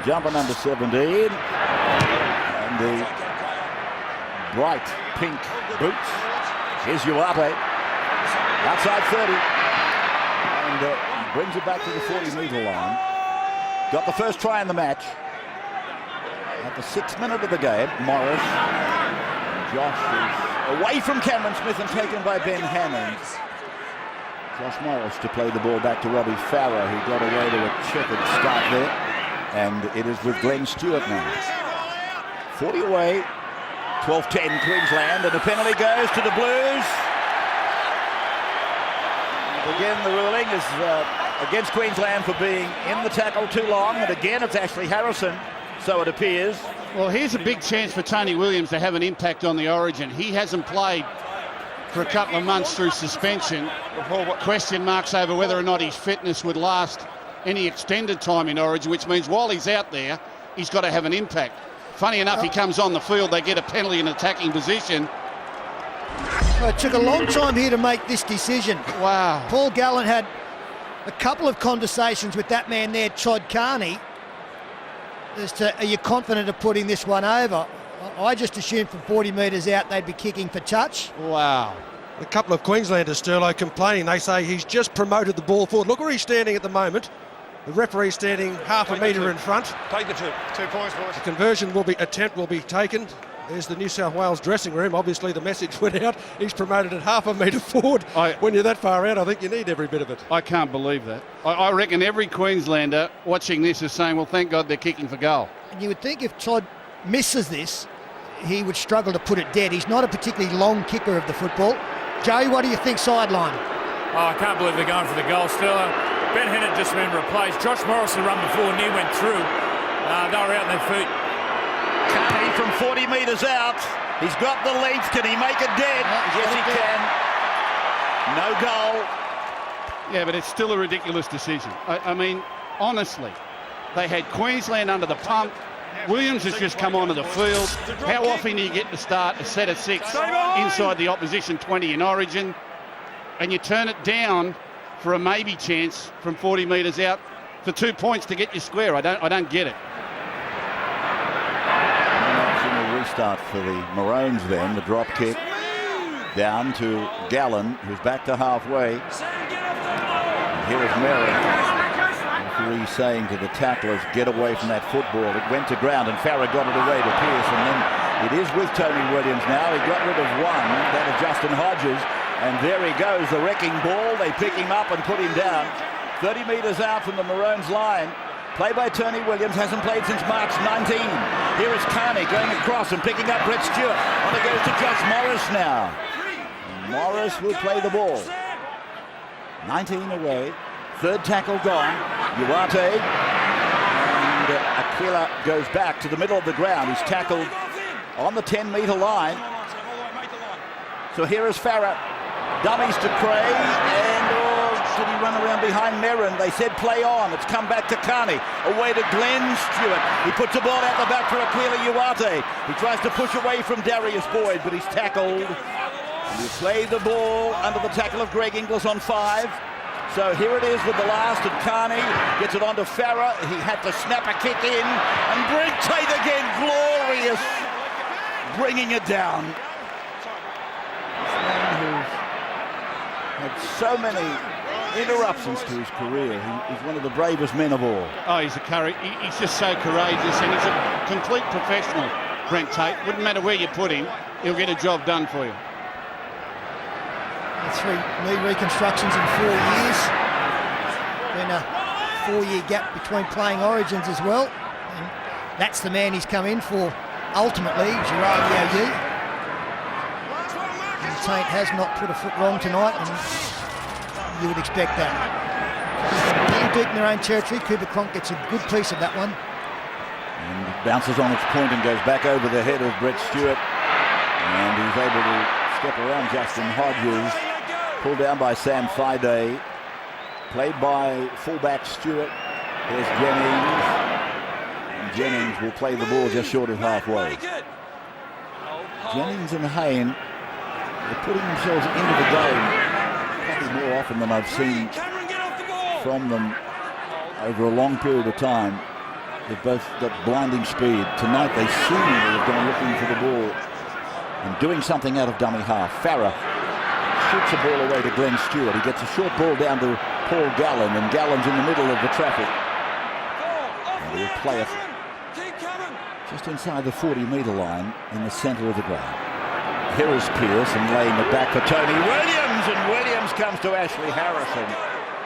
jumping under 17, and the bright pink boots. Here's Uate, outside 30, and brings it back to the 40-metre line. Got the first try in the match. At the 6th minute of the game, Morris. Josh is away from Cameron Smith and taken by Ben Hammond. Josh Morris to play the ball back to Robbie Farah, who got away to a checkered start there. And it is with Glenn Stewart now. 40 away, 12-10 Queensland, and the penalty goes to the Blues. And again, the ruling is against Queensland for being in the tackle too long, and again it's Ashley Harrison, so it appears. Well, here's a big chance for Tony Williams to have an impact on the Origin. He hasn't played for a couple of months through suspension. Question marks over whether or not his fitness would last any extended time in Origin, which means while he's out there, he's got to have an impact. Funny enough, he comes on the field, they get a penalty in attacking position. Well, it took a long time here to make this decision. Wow. Paul Gallen had a couple of conversations with that man there, Todd Carney, as to, are you confident of putting this one over? I just assumed from 40 metres out they'd be kicking for touch. Wow. A couple of Queenslanders, Sterlo, complaining. They say he's just promoted the ball forward. Look where he's standing at the moment. The referee standing half a metre in front. Take the 2 points, boys. The conversion attempt will be taken. There's the New South Wales dressing room. Obviously the message went out. He's promoted it half a metre forward. When you're that far out, I think you need every bit of it. I can't believe that. I reckon every Queenslander watching this is saying, well, thank God they're kicking for goal. And you would think if Todd misses this, he would struggle to put it dead. He's not a particularly long kicker of the football. Joey, what do you think sideline? Oh, I can't believe they're going for the goal still. Ben Hennett just been replaced. Josh Morris had run before and he went through. They were out on their feet. Carney from 40 metres out. He's got the length. Can he make it dead? Yes, he can. No goal. Yeah, but it's still a ridiculous decision. I mean, honestly, they had Queensland under the pump. Williams has just come onto the field. How often do you get to start a set of 6 inside the opposition 20 in Origin, and you turn it down for a maybe chance from 40 metres out for 2 points to get you square? I don't get it. Restart for the Maroons then. The drop kick down to Gallen, who's back to halfway. And here is Merrick. Referee saying to the tacklers, get away from that football. It went to ground and Farah got it away to Pearce, and then it is with Tony Williams now. He got rid of one, that of Justin Hodges, and there he goes, the wrecking ball. They pick him up and put him down. 30 metres out from the Maroons line. Play by Tony Williams, hasn't played since March 19. Here is Carney going across and picking up Brett Stewart. On it goes to Josh Morris now. And Morris will play the ball. 19 away. Third tackle gone. Uate. And Aquila goes back to the middle of the ground. He's tackled on the 10-metre line. So here is Farah. Dummies to Craig. And did he run around behind Merrin. They said play on. It's come back to Carney. Away to Glenn Stewart. He puts the ball out the back for Aquila Uate. He tries to push away from Darius Boyd, but he's tackled. And he played the ball under the tackle of Greg Inglis on 5. So here it is with the last, and Carney gets it on to Farah. He had to snap a kick in, and Brent Tate again, glorious, bringing it down. This man who's had so many interruptions to his career. He's one of the bravest men of all. Oh, he's he's just so courageous, and he's a complete professional, Brent Tate. Wouldn't matter where you put him, he'll get a job done for you. 3 knee reconstructions in 4 years. Been a 4-year gap between playing Origins as well. And that's the man he's come in for ultimately, Gerard Yao. And Tate has not put a foot wrong tonight, and you would expect that. Being deep in their own territory, Cooper Cronk gets a good piece of that one. And bounces on its point and goes back over the head of Brett Stewart. And he's able to step around Justin Hodges. Pulled down by Sam Fide, played by fullback Stewart. There's Jennings, and Jennings will play the ball just short of halfway. Jennings and Hayne are putting themselves into the game probably more often than I've seen from them over a long period of time. They've both got blinding speed. Tonight they seemingly have gone looking for the ball and doing something out of dummy half. Farah shoots the ball away to Glenn Stewart. He gets a short ball down to Paul Gallen, and Gallen's in the middle of the traffic. And he'll play it just inside the 40-metre line in the centre of the ground. Here is Pearce, and laying it back for Tony Williams, and Williams comes to Ashley Harrison,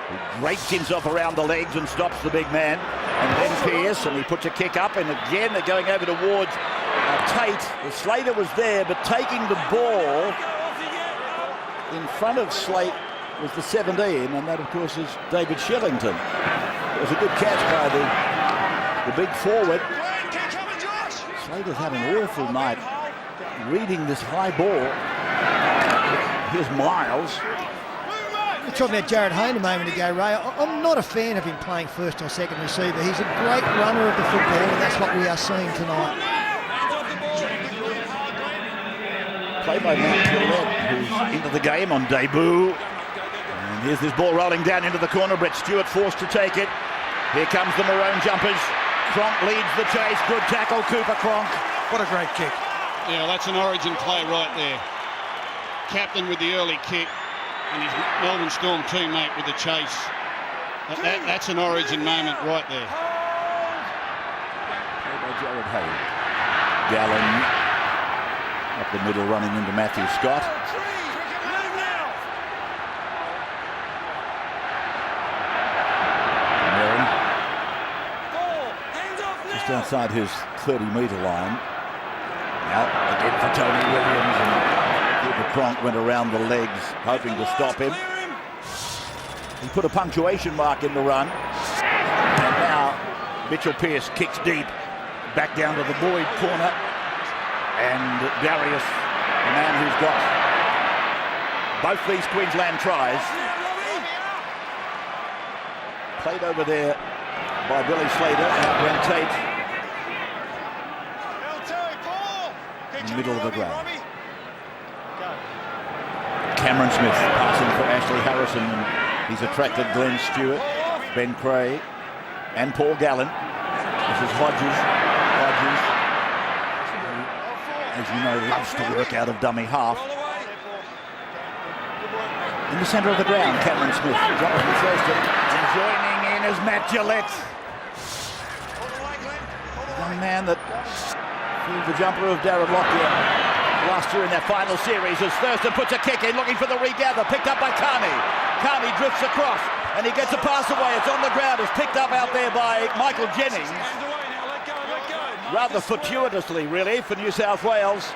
who rakes himself around the legs and stops the big man. And then Pearce, and he puts a kick up, and again they're going over towards Tate. Slater was there, but taking the ball in front of Slate was the 17, and that, of course, is David Shillington. It was a good catch by the big forward. Slater's had an awful night reading this high ball. Here's Miles. We were talking about Jared Hayne a moment ago, Ray. I'm not a fan of him playing first or second receiver. He's a great runner of the football, and that's what we are seeing tonight. Played by Matt Gillette, who's into the game on debut. And here's this ball rolling down into the corner. Brett Stewart forced to take it. Here comes the Maroon Jumpers. Cronk leads the chase. Good tackle, Cooper Cronk. What a great kick. Yeah, that's an Origin play right there. Captain with the early kick, and his Melbourne Storm teammate with the chase. That's an Origin moment right there. Played by Jared Hayne. Gallen up the middle, running into Matthew Scott. Merrin just outside his 30-metre line. Now again for Tony Williams, and Cooper Cronk went around the legs, hoping to stop him. He put a punctuation mark in the run. And now Mitchell Pearce kicks deep, back down to the Boyd corner. And Darius, the man who's got both these Queensland tries, played over there by Billy Slater and Brent Tate in the middle of the ground. Cameron Smith passing for Ashley Harrison. He's attracted Glenn Stewart, Ben Cray, and Paul Gallen. This is Hodges. As you know, loves to work out of dummy half. In the centre of the ground, Cameron Smith. Jonathan Thurston. And joining in is Matt Gillette. Young man that flew the jumper of Darren Lockyer last year in that final series, as Thurston puts a kick in, looking for the regather. Picked up by Carney. Carney drifts across, and he gets a pass away. It's on the ground. It's picked up out there by Michael Jennings. Rather fortuitously, really, for New South Wales.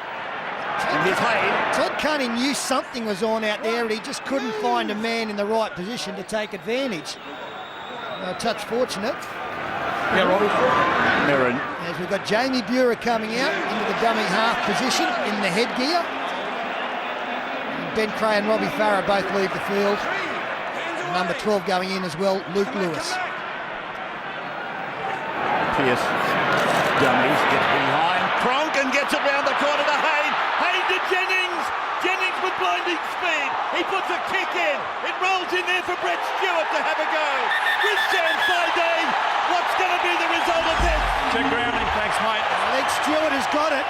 And here's Hayne. Todd Carney knew something was on out there, and he just couldn't find a man in the right position to take advantage. A touch fortunate. Yeah, Robbie. Merrin. As we've got Jamie Buhrer coming out into the dummy half position in the headgear. And Ben Cray and Robbie Farah both leave the field. Number 12 going in as well, Luke Lewis. Pearce dummies, gets behind Cronk and gets it round the corner to Hayne. Hayne to Jennings. Jennings with blinding speed. He puts a kick in. It rolls in there for Brett Stewart to have a go. With Sam Friday, what's going to be the result of this? Check grounding, thanks, mate. I think Stewart has got it.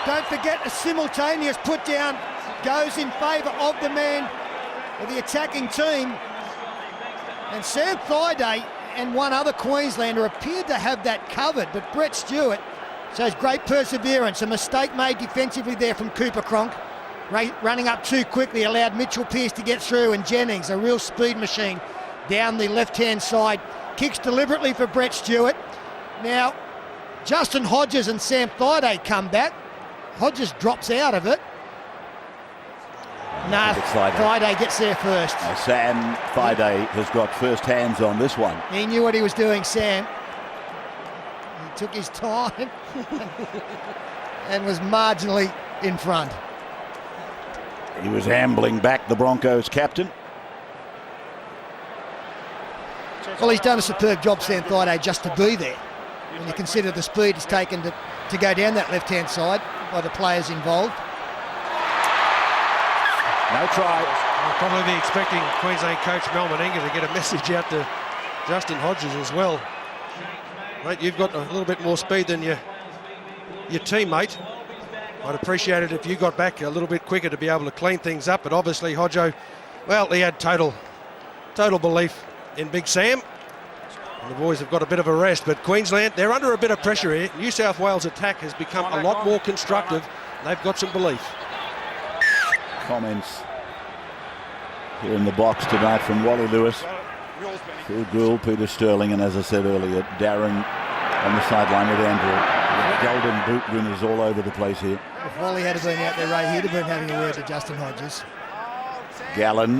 Don't forget a simultaneous put down goes in favour of the man of the attacking team. And Sam Friday and one other Queenslander appeared to have that covered, but Brett Stewart shows great perseverance. A mistake made defensively there from Cooper Cronk. Running up too quickly allowed Mitchell Pearce to get through, and Jennings, a real speed machine, down the left-hand side. Kicks deliberately for Brett Stewart. Now, Justin Hodges and Sam Friday come back. Hodges drops out of it. No, Friday gets there first. Now, Sam Friday has got first hands on this one. He knew what he was doing, Sam. He took his time and was marginally in front. He was ambling back, the Broncos captain. Well, he's done a superb job, Sam Friday, just to be there. When you consider the speed it's taken to go down that left-hand side by the players involved. No try. I'll probably be expecting Queensland coach Mel Meninga to get a message out to Justin Hodges as well. Mate, you've got a little bit more speed than your teammate. I'd appreciate it if you got back a little bit quicker to be able to clean things up, but obviously Hodjo, well, he had total belief in Big Sam. And the boys have got a bit of a rest, but Queensland, they're under a bit of pressure here. New South Wales attack has become a lot more constructive. They've got some belief. Comments here in the box tonight from Wally Lewis, Phil Gould, Peter Sterling, and as I said earlier, Darren on the sideline with Andrew. Golden boot winners all over the place here. If Wally had been out there, Ray, he'd have been having a word to Justin Hodges. Gallen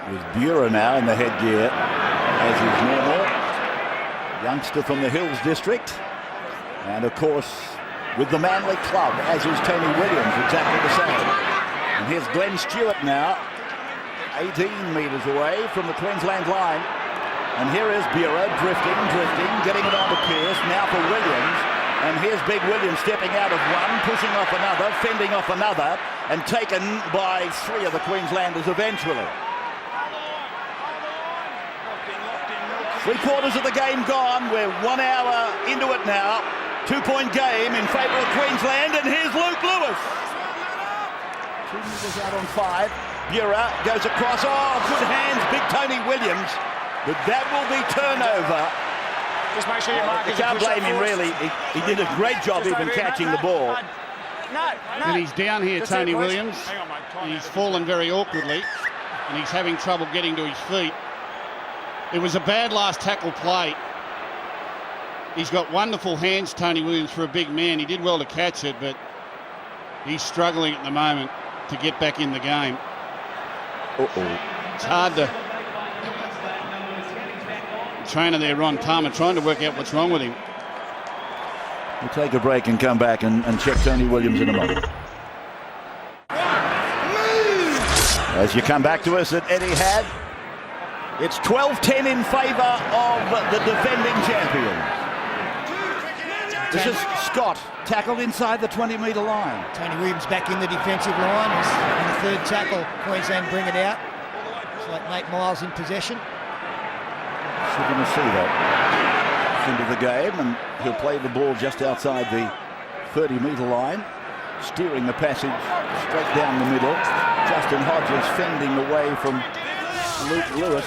with Bura now in the headgear, as is normal. Youngster from the Hills District. And of course, with the Manly club, as is Tony Williams, exactly the same. And here's Glenn Stewart now, 18 metres away from the Queensland line. And here is Bura drifting, getting it on to Pearce, now for Williams. And here's Big Williams stepping out of one, pushing off another, fending off another, and taken by three of the Queenslanders eventually. 3/4 of the game gone. We're 1 hour into it now. 2-point game in favour of Queensland, and here's Luke Lewis. 2 metres out on 5. Bura goes across. Oh, good hands, Big Tony Williams. But that will be turnover. Just make sure you mark You can't blame him, really. He did a great job even catching the ball. And he's down here, Tony Williams. He's fallen very awkwardly, and he's having trouble getting to his feet. It was a bad last tackle play. He's got wonderful hands, Tony Williams, for a big man. He did well to catch it, but he's struggling at the moment to get back in the game. It's hard to... Trainer there, Ron Palmer, trying to work out what's wrong with him. We'll take a break and come back and check Tony Williams in a moment. As you come back to us at Etihad, it's 12-10 in favour of the defending champions. This is Scott, tackled inside the 20-metre line. Tony Williams back in the defensive line. As in the third tackle, Queensland bring it out. It's like Nate Miles in possession. So you're going to see that into the game, and he'll play the ball just outside the 30-metre line, steering the passage straight down the middle. Justin Hodges fending away from Luke Lewis,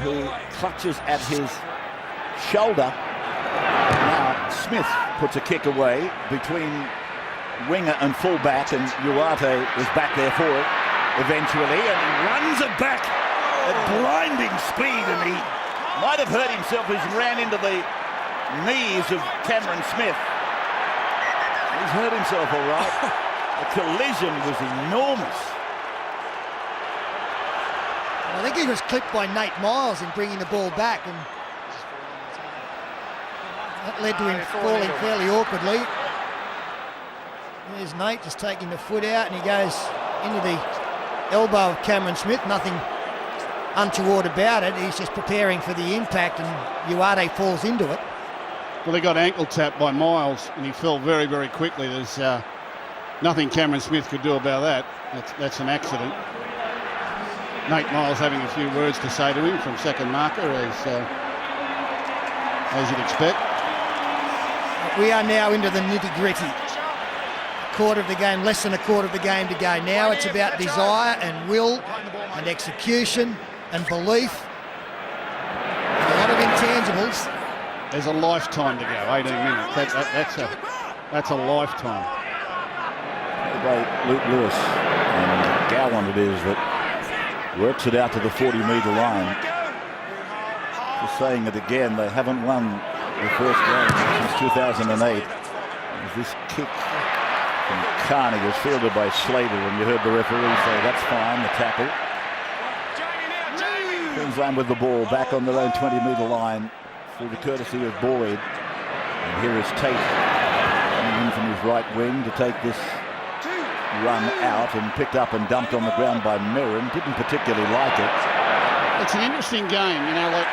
who clutches at his shoulder. Now Smith puts a kick away between winger and fullback, and Uarte is back there for it eventually, and he runs it back at blinding speed, and he might have hurt himself as he ran into the knees of Cameron Smith. He's hurt himself all right. The collision was enormous. I think he was clipped by Nate Miles in bringing the ball back, and that led to him falling fairly awkwardly. There's Nate just taking the foot out, and he goes into the elbow of Cameron Smith. Nothing untoward about it. He's just preparing for the impact, and Uarte falls into it. Well, he got ankle tapped by Miles, and he fell very, very quickly. There's nothing Cameron Smith could do about that. That's an accident. Nate Miles having a few words to say to him from second marker, as you'd expect. We are now into the nitty-gritty. Quarter of the game, less than a quarter of the game to go. Now it's about desire and will and execution and belief. A lot of intangibles. There's a lifetime to go, 18 minutes. That's a lifetime. By Luke Lewis and Gowan it is that works it out to the 40-metre line. Just saying it again, they haven't won the first game since 2008. This kick from Carney was fielded by Slater, and you heard the referee say that's fine, the tackle. Queensland with the ball back on their own 20-metre line through the courtesy of Boyd. And here is Tate coming in from his right wing to take this run out, and picked up and dumped on the ground by Merrin. Didn't particularly like it. It's an interesting game, you know, like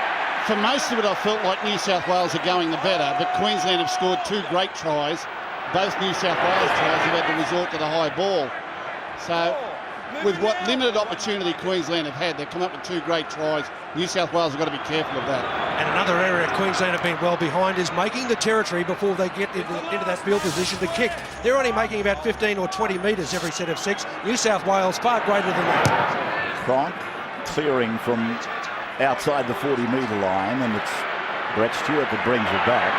for most of it I felt like New South Wales are going the better, but Queensland have scored 2 great tries. Both New South Wales tries have had to resort to the high ball. So with what limited opportunity Queensland have had, they've come up with 2 great tries. New South Wales have got to be careful of that. And another area Queensland have been well behind is making the territory before they get into that field position to kick. They're only making about 15 or 20 metres every set of 6. New South Wales far greater than that. Cronk clearing from outside the 40-metre line, and it's Brett Stewart that brings it back.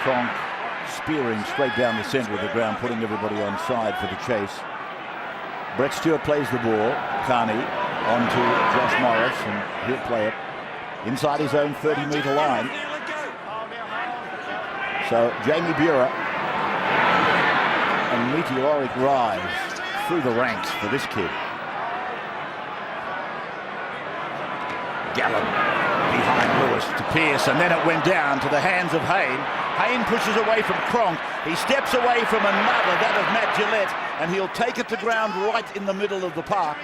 Cronk spearing straight down the centre of the ground, putting everybody on side for the chase. Brett Stewart plays the ball. Carney on to Josh Morris, and he'll play it inside his own 30-metre line. So Jamie Buhrer, a meteoric rise through the ranks for this kid. Gallen behind Lewis to Pearce, and then it went down to the hands of Hayne. Hayne pushes away from Cronk. He steps away from another, that of Matt Gillette, and he'll take it to ground right in the middle of the park.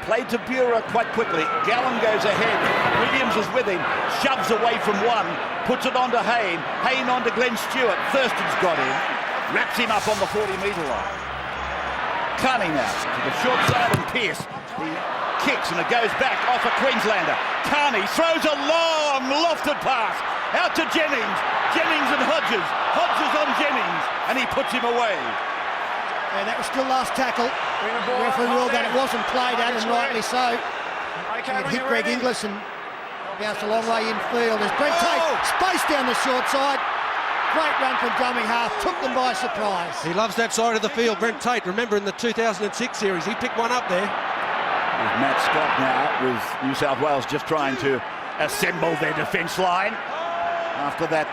Played to Buhrer quite quickly. Gallen goes ahead. Williams is with him. Shoves away from one. Puts it on to Hayne. Hayne on to Glenn Stewart. Thurston's got him. Wraps him up on the 40-metre line. Carney now to the short side, and Pearce. He kicks, and it goes back off a Queenslander. Carney throws a long lofted pass out to Jennings. Jennings and Hodges. Hodges on Jennings, and he puts him away. And that was still last tackle. The referee ruled that it wasn't played at, and rightly so. It hit Greg Inglis and bounced a long way infield. There's Brent Tate, space down the short side. Great run from dummy half, took them by surprise. He loves that side of the field, Brent Tate. Remember in the 2006 series, he picked one up there. With Matt Scott now, with New South Wales just trying to assemble their defence line after that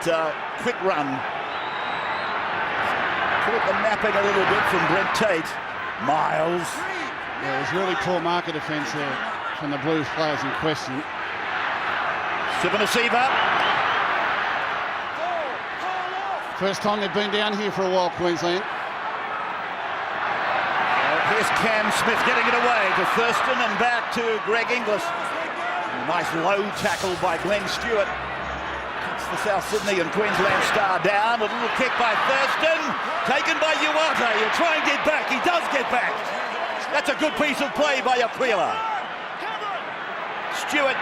quick run. Caught the napping a little bit from Brent Tate. Miles. Yeah, it was really poor marker defence there from the Blues players in question. Sivanasiva. First time they've been down here for a while, Queensland. Here's Cam Smith getting it away to Thurston and back to Greg Inglis. A nice low tackle by Glenn Stewart. Cuts the South Sydney and Queensland star down. A little kick by Thurston. Taken by Uarte. He'll try and get back. He does get back. That's a good piece of play by Aquila. Stewart.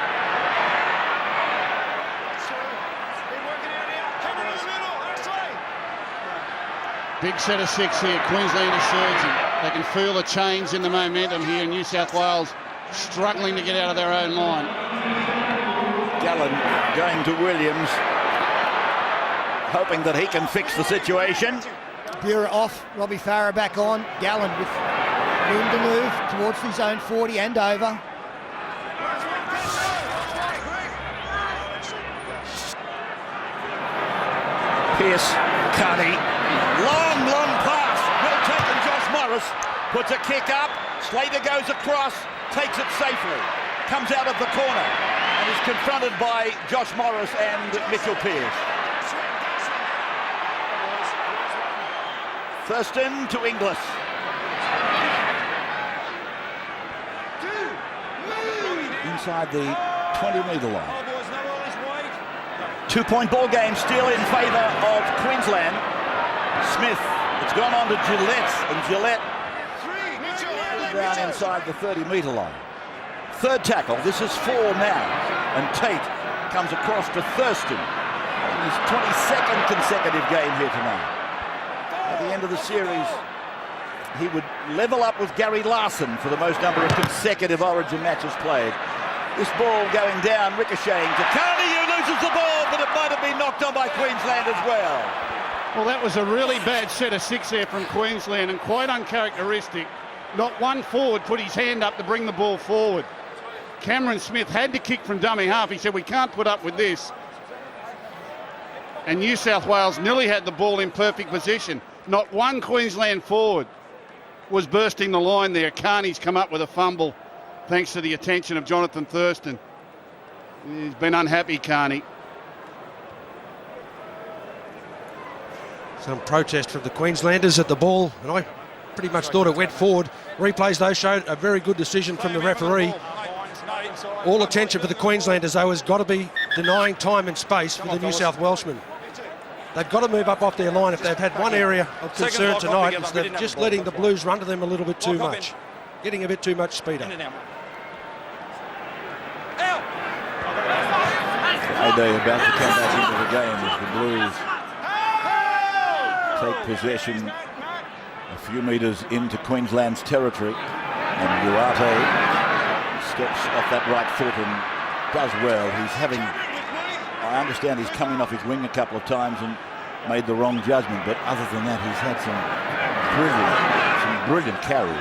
Big set of 6 here. Queensland are surging. They can feel the change in the momentum here. New South Wales struggling to get out of their own line. Gallen going to Williams, hoping that he can fix the situation. Buhrer off, Robbie Farah back on. Gallen with room to move towards his own 40 and over. Pearce, Carney, long pass, well taken. Josh Morris puts a kick up, Slater goes across, takes it safely, comes out of the corner and is confronted by Josh Morris and Mitchell Pearce. Thurston to Inglis. inside the 20-metre line. 2-point ball game still in favour of Queensland. Smith, it's gone on to Gillette, and Gillette down inside the 30-metre line. Third tackle, this is 4 now, and Tate comes across to Thurston in his 22nd consecutive game here tonight. At the end of the series, he would level up with Gary Larson for the most number of consecutive Origin matches played. This ball going down, ricocheting to Carney, who loses the ball, but it might have been knocked on by Queensland as well. Well, that was a really bad set of 6 there from Queensland, and quite uncharacteristic. Not one forward put his hand up to bring the ball forward. Cameron Smith had to kick from dummy half. He said, we can't put up with this. And New South Wales nearly had the ball in perfect position. Not one Queensland forward was bursting the line there. Carney's come up with a fumble thanks to the attention of Jonathan Thurston. He's been unhappy, Carney. Some protest from the Queenslanders at the ball, and I pretty much thought it went forward. Replays, though, showed a very good decision from the referee. All attention for the Queenslanders, though, has got to be denying time and space for the New South Welshmen. They've got to move up off their line if they've had one area of concern tonight, instead of just letting the Blues run to them a little bit too much. Getting a bit too much speed up. Heyday about to come back into the game as the Blues take possession a few metres into Queensland's territory, and Duarte steps off that right foot and does well. He's having, I understand he's coming off his wing a couple of times and made the wrong judgment, but other than that he's had some brilliant carries.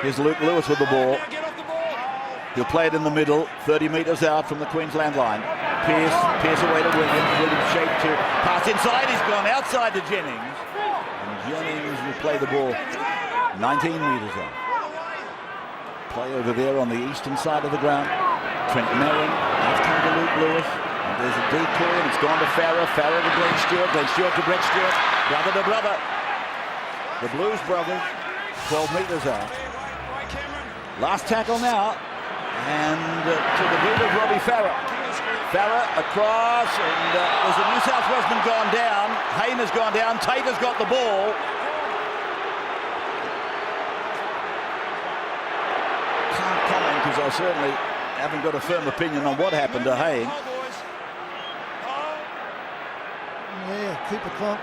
Here's Luke Lewis with the ball. He'll play it in the middle, 30 metres out from the Queensland line. Pearce away to Williams. Williams shaped to pass inside. He's gone outside to Jennings. And Jennings will play the ball 19 metres out. Play over there on the eastern side of the ground. Trent Merrin has come to Luke Lewis. And there's a decoy, and it's gone to Farah. Farah to Glenn Stewart. Glenn Stewart to Brett Stewart. Brother to brother. The Blues brothers, 12 metres out. Last tackle now. And to the boot of Robbie Farah. Farah across, and there's a New South Welsman gone down. Hayne has gone down. Tate has got the ball. Can't comment because I certainly haven't got a firm opinion on what happened to Hayne. Yeah, Cooper Cronk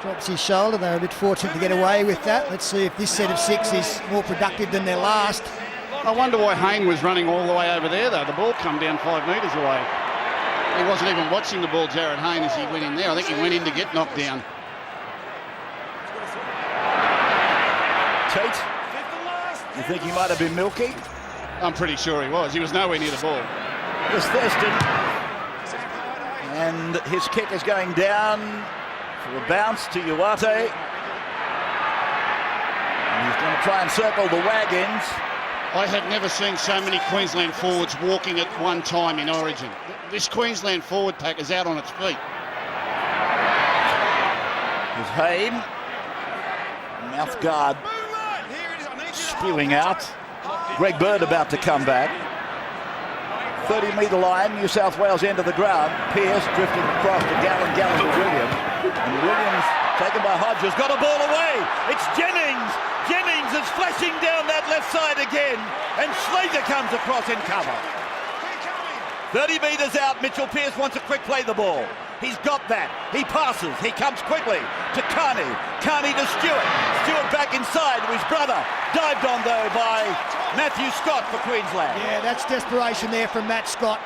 drops his shoulder. They were a bit fortunate to get away with that. Let's see if this set of 6 is more productive than their last. I wonder why Hayne was running all the way over there, though. The ball come down 5 metres away. He wasn't even watching the ball, Jared Hayne, as he went in there. I think he went in to get knocked down. Tate, you think he might have been milky? I'm pretty sure he was. He was nowhere near the ball. Here's Thurston. And his kick is going down for a bounce to Duarte. And he's going to try and circle the wagons. I have never seen so many Queensland forwards walking at one time in Origin. This Queensland forward pack is out on its feet. Here's Hayne. Mouth guard spewing out. Greg Bird about to come back. 30-metre line, New South Wales end of the ground. Pearce drifting across to Gallen to Williams. And Williams, taken by Hodges, got a ball away. It's Jennings. Jennings is flashing down that left side again, and Slater comes across in cover. 30 metres out, Mitchell Pearce wants a quick play the ball. He's got that. He passes. He comes quickly to Carney. Carney to Stewart. Stewart back inside to his brother. Dived on, though, by Matthew Scott for Queensland. Yeah, that's desperation there from Matt Scott.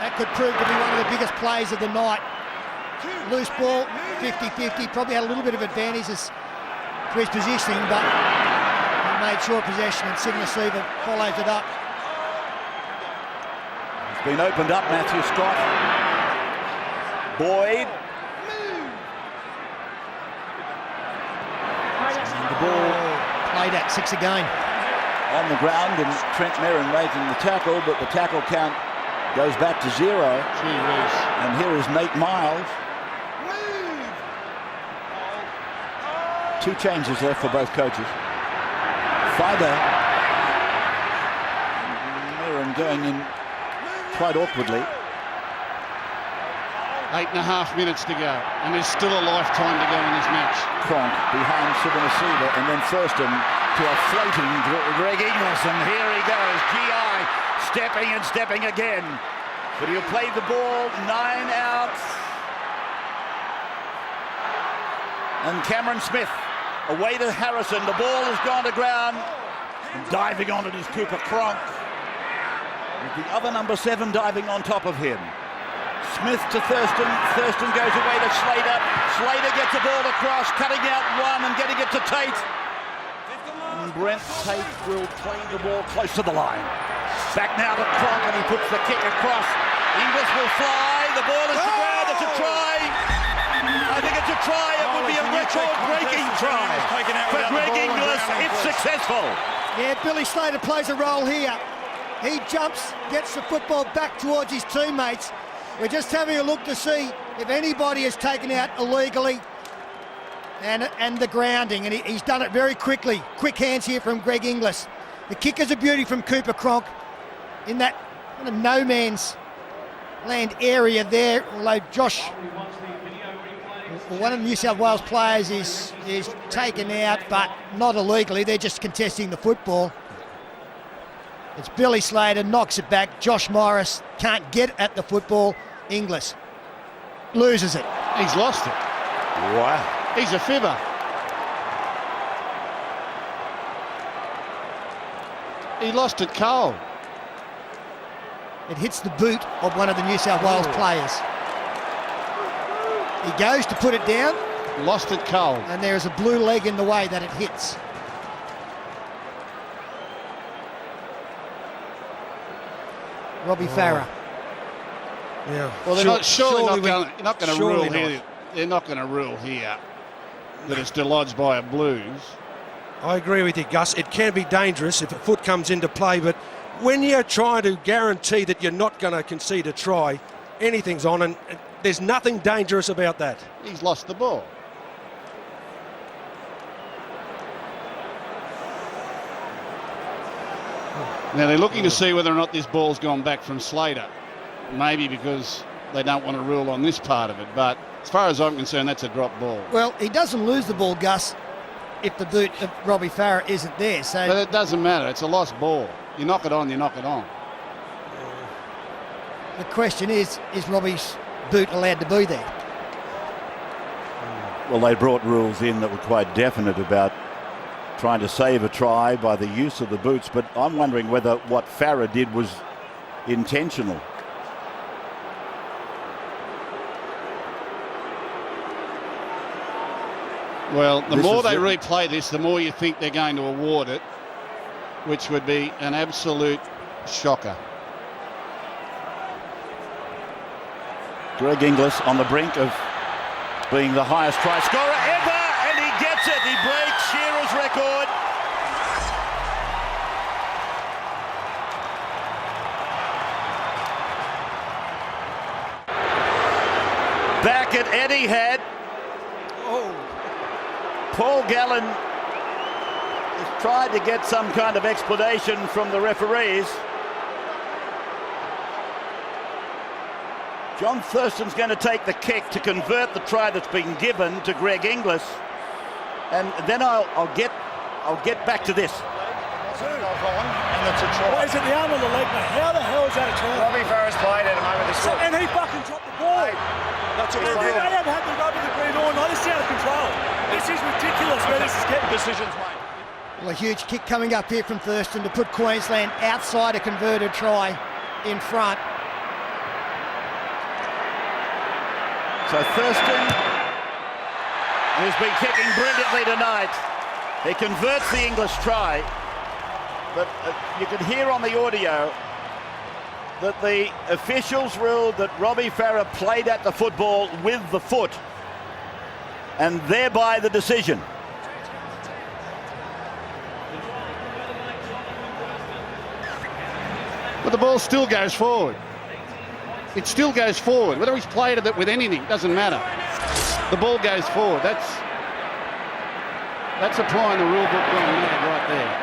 That could prove to be one of the biggest plays of the night. Loose ball, 50-50. Probably had a little bit of advantage to his positioning, but he made sure possession, and Sidney Seaver follows it up. It's been opened up, Matthew Scott. Boyd. And the ball played at 6 again. On the ground, and Trent Merrin making the tackle, but the tackle count goes back to 0. And here is Nate Miles. 2 changes left for both coaches. Fider going in quite awkwardly. 8.5 minutes to go, and there's still a lifetime to go in this match. Cronk behind Sivanasiva, and then Thurston to a floating Greg Inglis, and here he goes. GI stepping and stepping again. But he'll play the ball 9 out. And Cameron Smith away to Harrison. The ball has gone to ground. And diving on it is Cooper Cronk, with the other number 7 diving on top of him. Smith to Thurston. Thurston goes away to Slater. Slater gets the ball across, cutting out one and getting it to Tate. And Brent Tate will play the ball close to the line. Back now to Cronk, and he puts the kick across. Inglis will fly. The ball is to ground. It's a try. I think it's a try. It would be a record-breaking try for Greg Inglis if successful. Yeah, Billy Slater plays a role here. He jumps, gets the football back towards his teammates. We're just having a look to see if anybody is taken out illegally and the grounding, and he's done it very quickly. Quick hands here from Greg Inglis. The kick is a beauty from Cooper Cronk in that kind of no man's land area there, although Josh, one of the New South Wales players, is taken out, but not illegally. They're just contesting the football. It's Billy Slater, knocks it back. Josh Morris can't get at the football. Inglis loses it. He's lost it. Wow. He's a fibber. He lost it cold. It hits the boot of one of the New South Wales players. He goes to put it down. Lost it cold. And there is a blue leg in the way that it hits. Robbie Farah. Yeah. Well, they're not going to rule not. here. They're not going to rule here that it's dislodged by a Blues. I agree with you, Gus. It can be dangerous if a foot comes into play, but when you're trying to guarantee that you're not going to concede a try, anything's on, and there's nothing dangerous about that. He's lost the ball. Now they're looking to see whether or not this ball's gone back from Slater. Maybe because they don't want to rule on this part of it, but as far as I'm concerned, that's a drop ball. Well, he doesn't lose the ball, Gus, if the boot of Robbie Farah isn't there. So, but it doesn't matter. It's a lost ball. You knock it on, you knock it on. The question is Robbie's boot allowed to be there? Well, they brought rules in that were quite definite about trying to save a try by the use of the boots, but I'm wondering whether what Farah did was intentional. Well, the more they replay this, the more you think they're going to award it, which would be an absolute shocker. Greg Inglis on the brink of being the highest try scorer ever, and he gets it. He breaks Shearer's record. Back at Etihad. Paul Gallen has tried to get some kind of explanation from the referees. John Thurston's going to take the kick to convert the try that's been given to Greg Inglis, and then I'll get back to this. And that's a try. Why is it the arm or the leg, mate? How the hell is that a try? Robbie Farah's played at a moment. And he fucking dropped the ball. That's a They haven't had the rugby the green all night. This is out of control. This is ridiculous where this is getting. Decisions made. Well, a huge kick coming up here from Thurston to put Queensland outside a converted try in front. So Thurston, who's been kicking brilliantly tonight, he converts the English try, but you can hear on the audio that the officials ruled that Robbie Farah played at the football with the foot, and thereby the decision. But the ball still goes forward. It still goes forward. Whether he's played it with anything, doesn't matter. The ball goes forward. That's applying the rule book right there.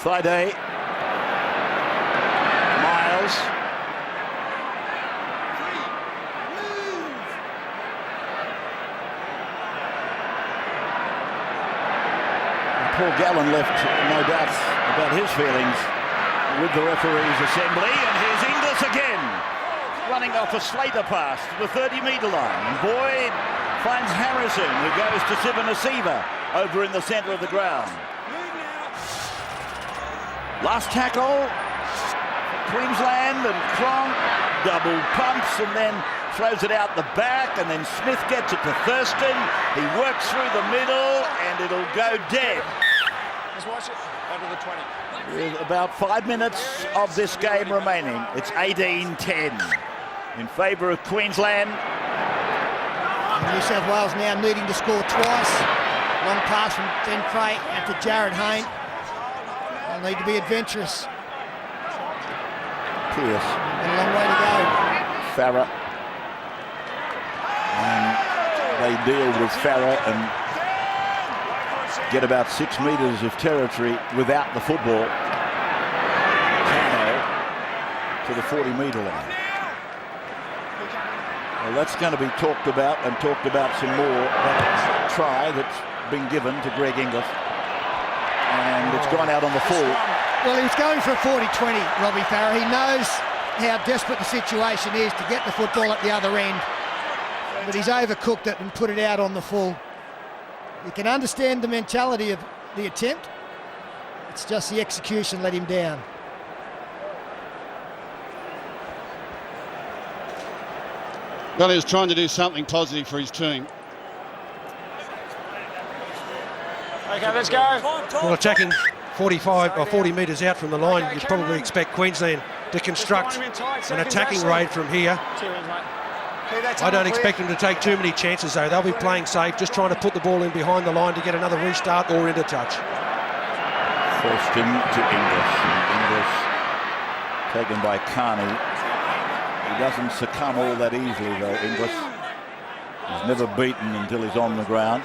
Friday. Miles. Paul Gallen left no doubts about his feelings with the referee's assembly, and here's Inglis again, running off a Slater pass to the 30-metre line. And Boyd finds Harrison, who goes to Sivanasiva over in the centre of the ground. Last tackle, Queensland, and Cronk double pumps and then throws it out the back, and then Smith gets it to Thurston. He works through the middle, and it'll go dead. Let's watch it. Over the 20. With about 5 minutes of this game remaining, it's 18-10 in favour of Queensland. New South Wales now needing to score twice. Long pass from Ben Fray out to Jared Hayne. They'll need to be adventurous. Pearce. And a long way to go. Farah. And they deal with Farah and get about 6 metres of territory without the football. Cano to the 40-metre line. Well, that's going to be talked about and talked about some more. That try that's been given to Greg Inglis. And it's gone out on the full. Well, he was going for a 40-20, Robbie Farah. He knows how desperate the situation is to get the football at the other end. But he's overcooked it and put it out on the full. You can understand the mentality of the attempt. It's just the execution let him down. Well, he was trying to do something positive for his team. Okay, let's go. Well, attacking 45 or 40 metres out from the line, you'd probably expect Queensland to construct an attacking raid from here. I don't expect them to take too many chances, though. They'll be playing safe, just trying to put the ball in behind the line to get another restart or into touch. Thurston to Inglis. Inglis taken by Carney. He doesn't succumb all that easily, though, Inglis. He's never beaten until he's on the ground.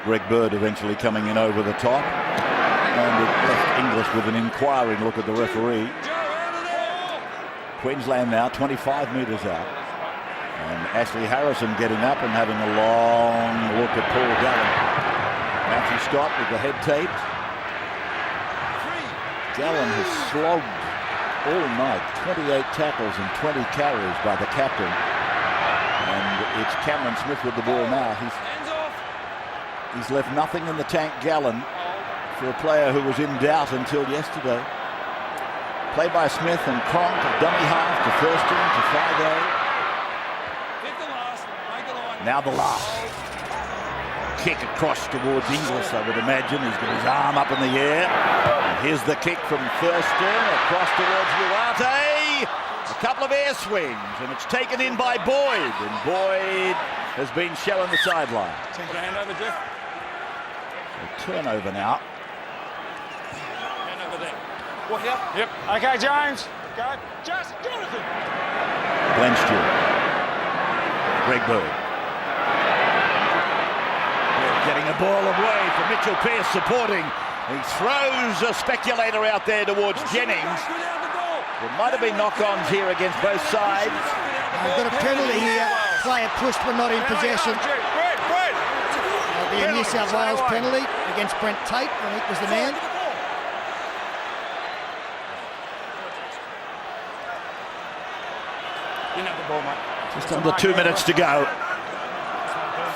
Greg Bird eventually coming in over the top. And it left Inglis with an inquiring look at the referee. Queensland now 25 metres out. And Ashley Harrison getting up and having a long look at Paul Gallen. Matthew Scott with the head taped. Gallen has slogged all night, 28 tackles and 20 carries by the captain. And it's Cameron Smith with the ball now. He's left nothing in the tank, Gallen, for a player who was in doubt until yesterday. Play by Smith and Cronk, a dummy half to Thurston, to Friday. Now the last. Kick across towards Inglis, I would imagine. He's got his arm up in the air. And here's the kick from Thurston across towards Uarte. A couple of air swings, and it's taken in by Boyd. And Boyd has been shown the sideline. Take your hand over, Jeff. A turnover now. Hand over there. What, yep. Okay, James. Go. Just Jonathan. Glenn Stewart. Greg Bird. Getting a ball away from Mitchell Pearce supporting. He throws a speculator out there towards Jennings. There might have been knock-ons here against both sides. They've got a penalty here. Player pushed but not in possession. There'll be a New South Wales penalty against Brent Tate, I think was the man. Just under 2 minutes to go.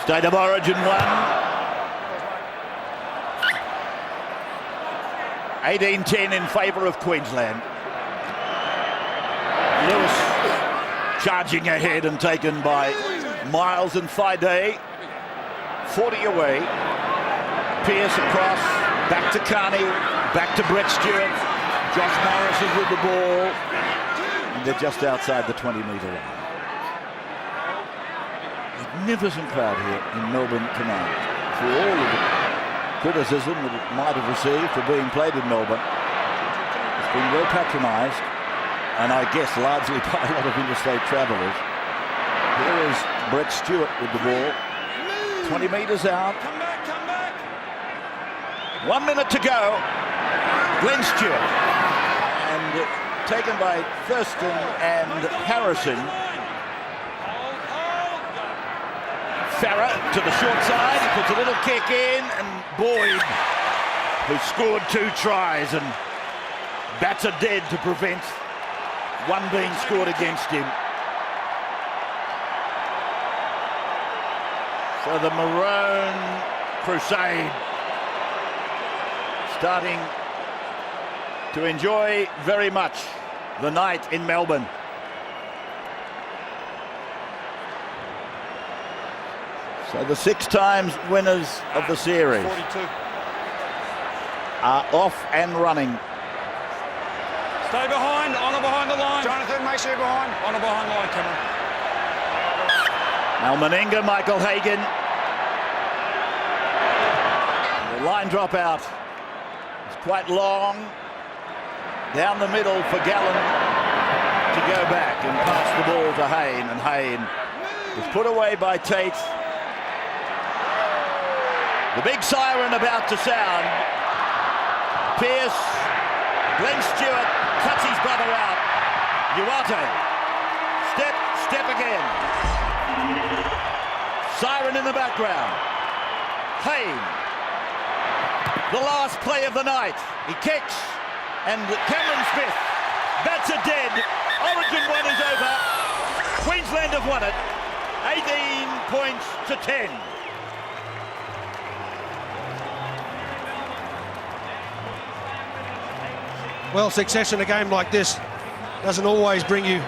State of Origin 1. 18-10 in favour of Queensland. Lewis charging ahead and taken by Miles and Fidei. 40 away. Pearce across, back to Carney, back to Brett Stewart. Josh Morris is with the ball. And they're just outside the 20-metre line. Magnificent crowd here in Melbourne tonight. For all of the criticism that it might have received for being played in Melbourne, it's been well patronised, and I guess largely by a lot of interstate travellers. Here is Brett Stewart with the ball. 20 metres out. 1 minute to go. Glenn Stewart. And taken by Thurston and Harrison. Farah to the short side, he puts a little kick in, and Boyd, who scored 2 tries and bats are dead to prevent one being scored against him. So the Maroon Crusade starting to enjoy very much the night in Melbourne. So the 6 times winners of the series 42. are off and running. Stay behind, honour behind the line. Jonathan, make sure you're behind. Honour behind the line, Cameron. Now Meninga, Michael Hagan. The line drop out is quite long. Down the middle for Gallen to go back and pass the ball to Hayne, and Hayne is put away by Tate. The big siren about to sound. Pearce, Glenn Stewart cuts his brother out. Uate, step again. Siren in the background. Hayne, the last play of the night. He kicks, and Cameron Smith bats it dead. Origin 1 is over. Queensland have won it. 18 points to 10. Well, success in a game like this doesn't always bring you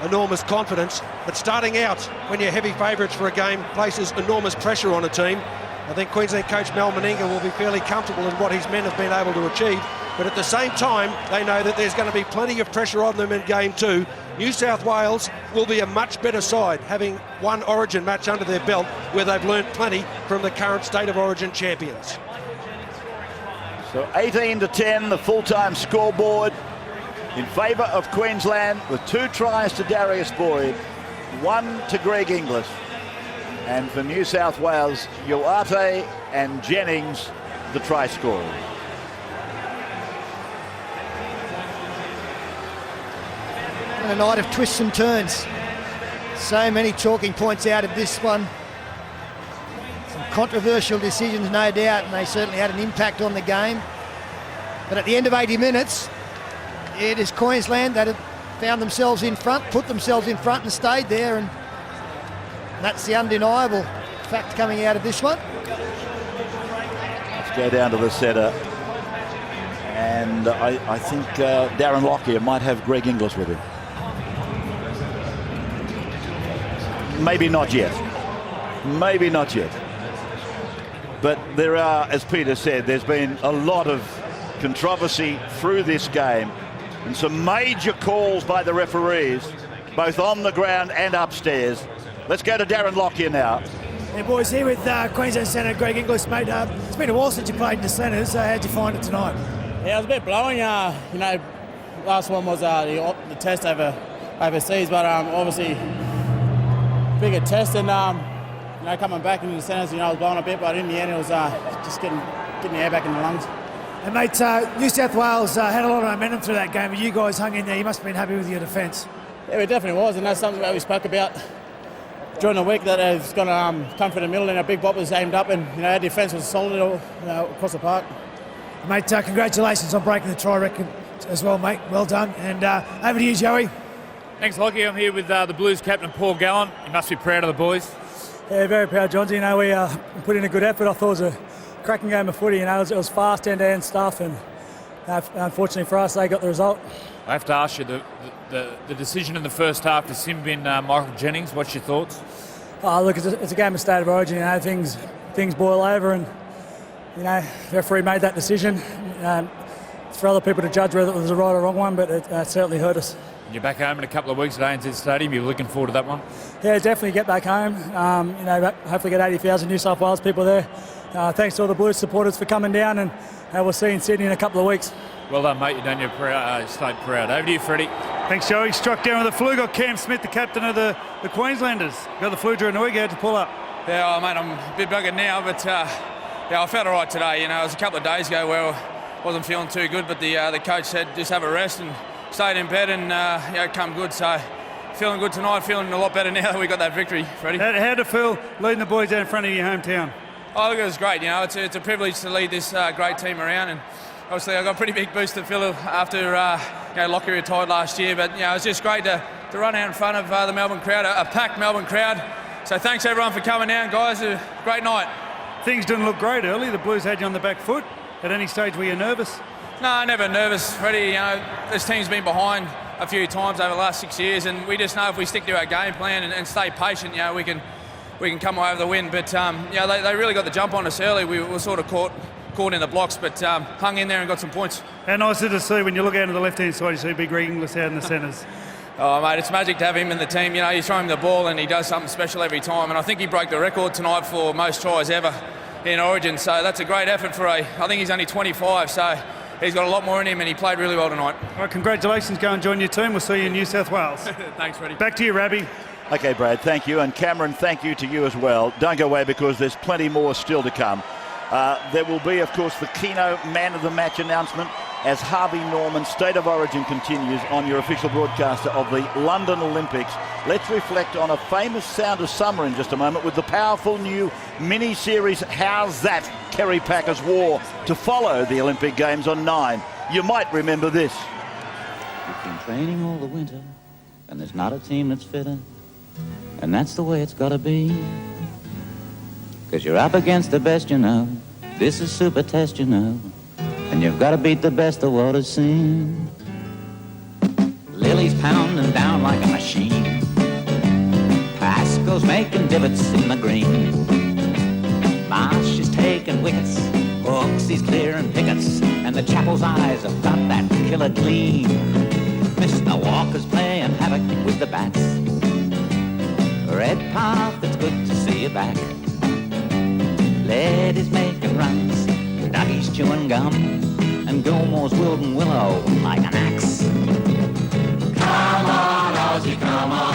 enormous confidence, but starting out when you're heavy favourites for a game places enormous pressure on a team. I think Queensland coach Mal Meninga will be fairly comfortable in what his men have been able to achieve, but at the same time they know that there's going to be plenty of pressure on them in game 2. New South Wales will be a much better side, having one Origin match under their belt where they've learnt plenty from the current State of Origin champions. So 18 to 10, the full-time scoreboard in favour of Queensland, with 2 tries to Darius Boyd, 1 to Greg Inglis. And for New South Wales, Uate and Jennings, the try scorers. And a night of twists and turns. So many talking points out of this one. Some controversial decisions, no doubt, and they certainly had an impact on the game. But at the end of 80 minutes, it is Queensland that have found themselves in front, put themselves in front and stayed there, and that's the undeniable fact coming out of this one. Let's go down to the centre. And I think Darren Lockyer might have Greg Inglis with him. Maybe not yet. Maybe not yet. But there are, as Peter said, there's been a lot of controversy through this game and some major calls by the referees, both on the ground and upstairs. Let's go to Darren Lockyer now. Hey boys, here with Queensland centre Greg Inglis, mate. It's been a while since you played in the centres. How'd you find it tonight? Yeah, it was a bit blowing. You know, last one was the test overseas, but obviously bigger test, and you know, coming back into the centres, you know, I was blowing a bit, but in the end it was just getting the air back in the lungs. And mate, New South Wales had a lot of momentum through that game, but you guys hung in there. You must have been happy with your defence. Yeah, it definitely was, and that's something that we spoke about during the week, that it's going to come from the middle, and our big bop was aimed up, and you know, our defence was solid across the park. Mate, congratulations on breaking the try record as well, mate. Well done. And over to you, Joey. Thanks, Lockie. I'm here with the Blues captain, Paul Gallen. You must be proud of the boys. Yeah, very proud, Johns. You know, we put in a good effort. I thought it was a cracking game of footy. You know, it was fast end-to-end stuff, and unfortunately for us, they got the result. I have to ask you, the decision in the first half to sim bin Michael Jennings, what's your thoughts? Oh, look, it's a game of State of Origin. You know, things boil over, and you know, the referee made that decision. It's for other people to judge whether it was a right or wrong one, but it certainly hurt us. You're back home in a couple of weeks at ANZ Stadium. You're looking forward to that one? Yeah, definitely get back home. You know, hopefully get 80,000 New South Wales people there. Thanks to all the Blues supporters for coming down, and we'll see you in Sydney in a couple of weeks. Well done, mate. You've done your state proud. Over to you, Freddie. Thanks, Joey. Struck down with the flu. Got Cam Smith, the captain of the Queenslanders. Got the flu during the week. Had to pull up. Yeah, mate, I'm a bit buggered now, but yeah, I felt all right today. You know, it was a couple of days ago where wasn't feeling too good, but the coach said just have a rest and stayed in bed and come good. So feeling good tonight, feeling a lot better now that we got that victory, Freddie. How'd it feel leading the boys out in front of your hometown? Oh, look, it was great. You know, it's a privilege to lead this great team around, and obviously I got a pretty big boost to fill after Lockie retired last year. But it was just great to run out in front of the Melbourne crowd, a packed Melbourne crowd. So thanks everyone for coming down, guys. A great night. Things didn't look great early. The Blues had you on the back foot. At any stage were you nervous? No, never nervous, Freddie. This team's been behind a few times over the last 6 years, and we just know if we stick to our game plan and stay patient, we can come away with the win. But they really got the jump on us early. We were sort of caught in the blocks, but hung in there and got some points. How nice is it to see when you look out to the left-hand side, you see Big Greg Inglis out in the centres? Oh, mate, it's magic to have him in the team. You throw him the ball and he does something special every time. And I think he broke the record tonight for most tries ever in Origin. So that's a great effort for I think he's only 25, so he's got a lot more in him and he played really well tonight. All right, congratulations. Go and join your team. We'll see you in New South Wales. Thanks, Freddie. Back to you, Rabbi. Okay, Brad, thank you. And Cameron, thank you to you as well. Don't go away because there's plenty more still to come. There will be, of course, the Keno Man of the Match announcement as Harvey Norman State of Origin continues on your official broadcaster of the London Olympics. Let's reflect on a famous sound of summer in just a moment with the powerful new mini-series How's That? Kerry Packer's War to follow the Olympic Games on 9. You might remember this. You've been training all the winter and there's not a team that's fitter, and that's the way it's got to be. 'Cause you're up against the best you know. This is super test, you know. And you've got to beat the best the world has seen. Lily's pounding down like a machine. Pascoe's making divots in the green. Marsh is taking wickets. Hooks, he's clearing pickets. And the Chapel's eyes have got that killer gleam. Mr. Walker's playing havoc with the bats. Redpath, it's good to see you back. Lady's making runs, Dougie's chewing gum, and Gilmore's wielding willow like an axe. Come on, Aussie, come on.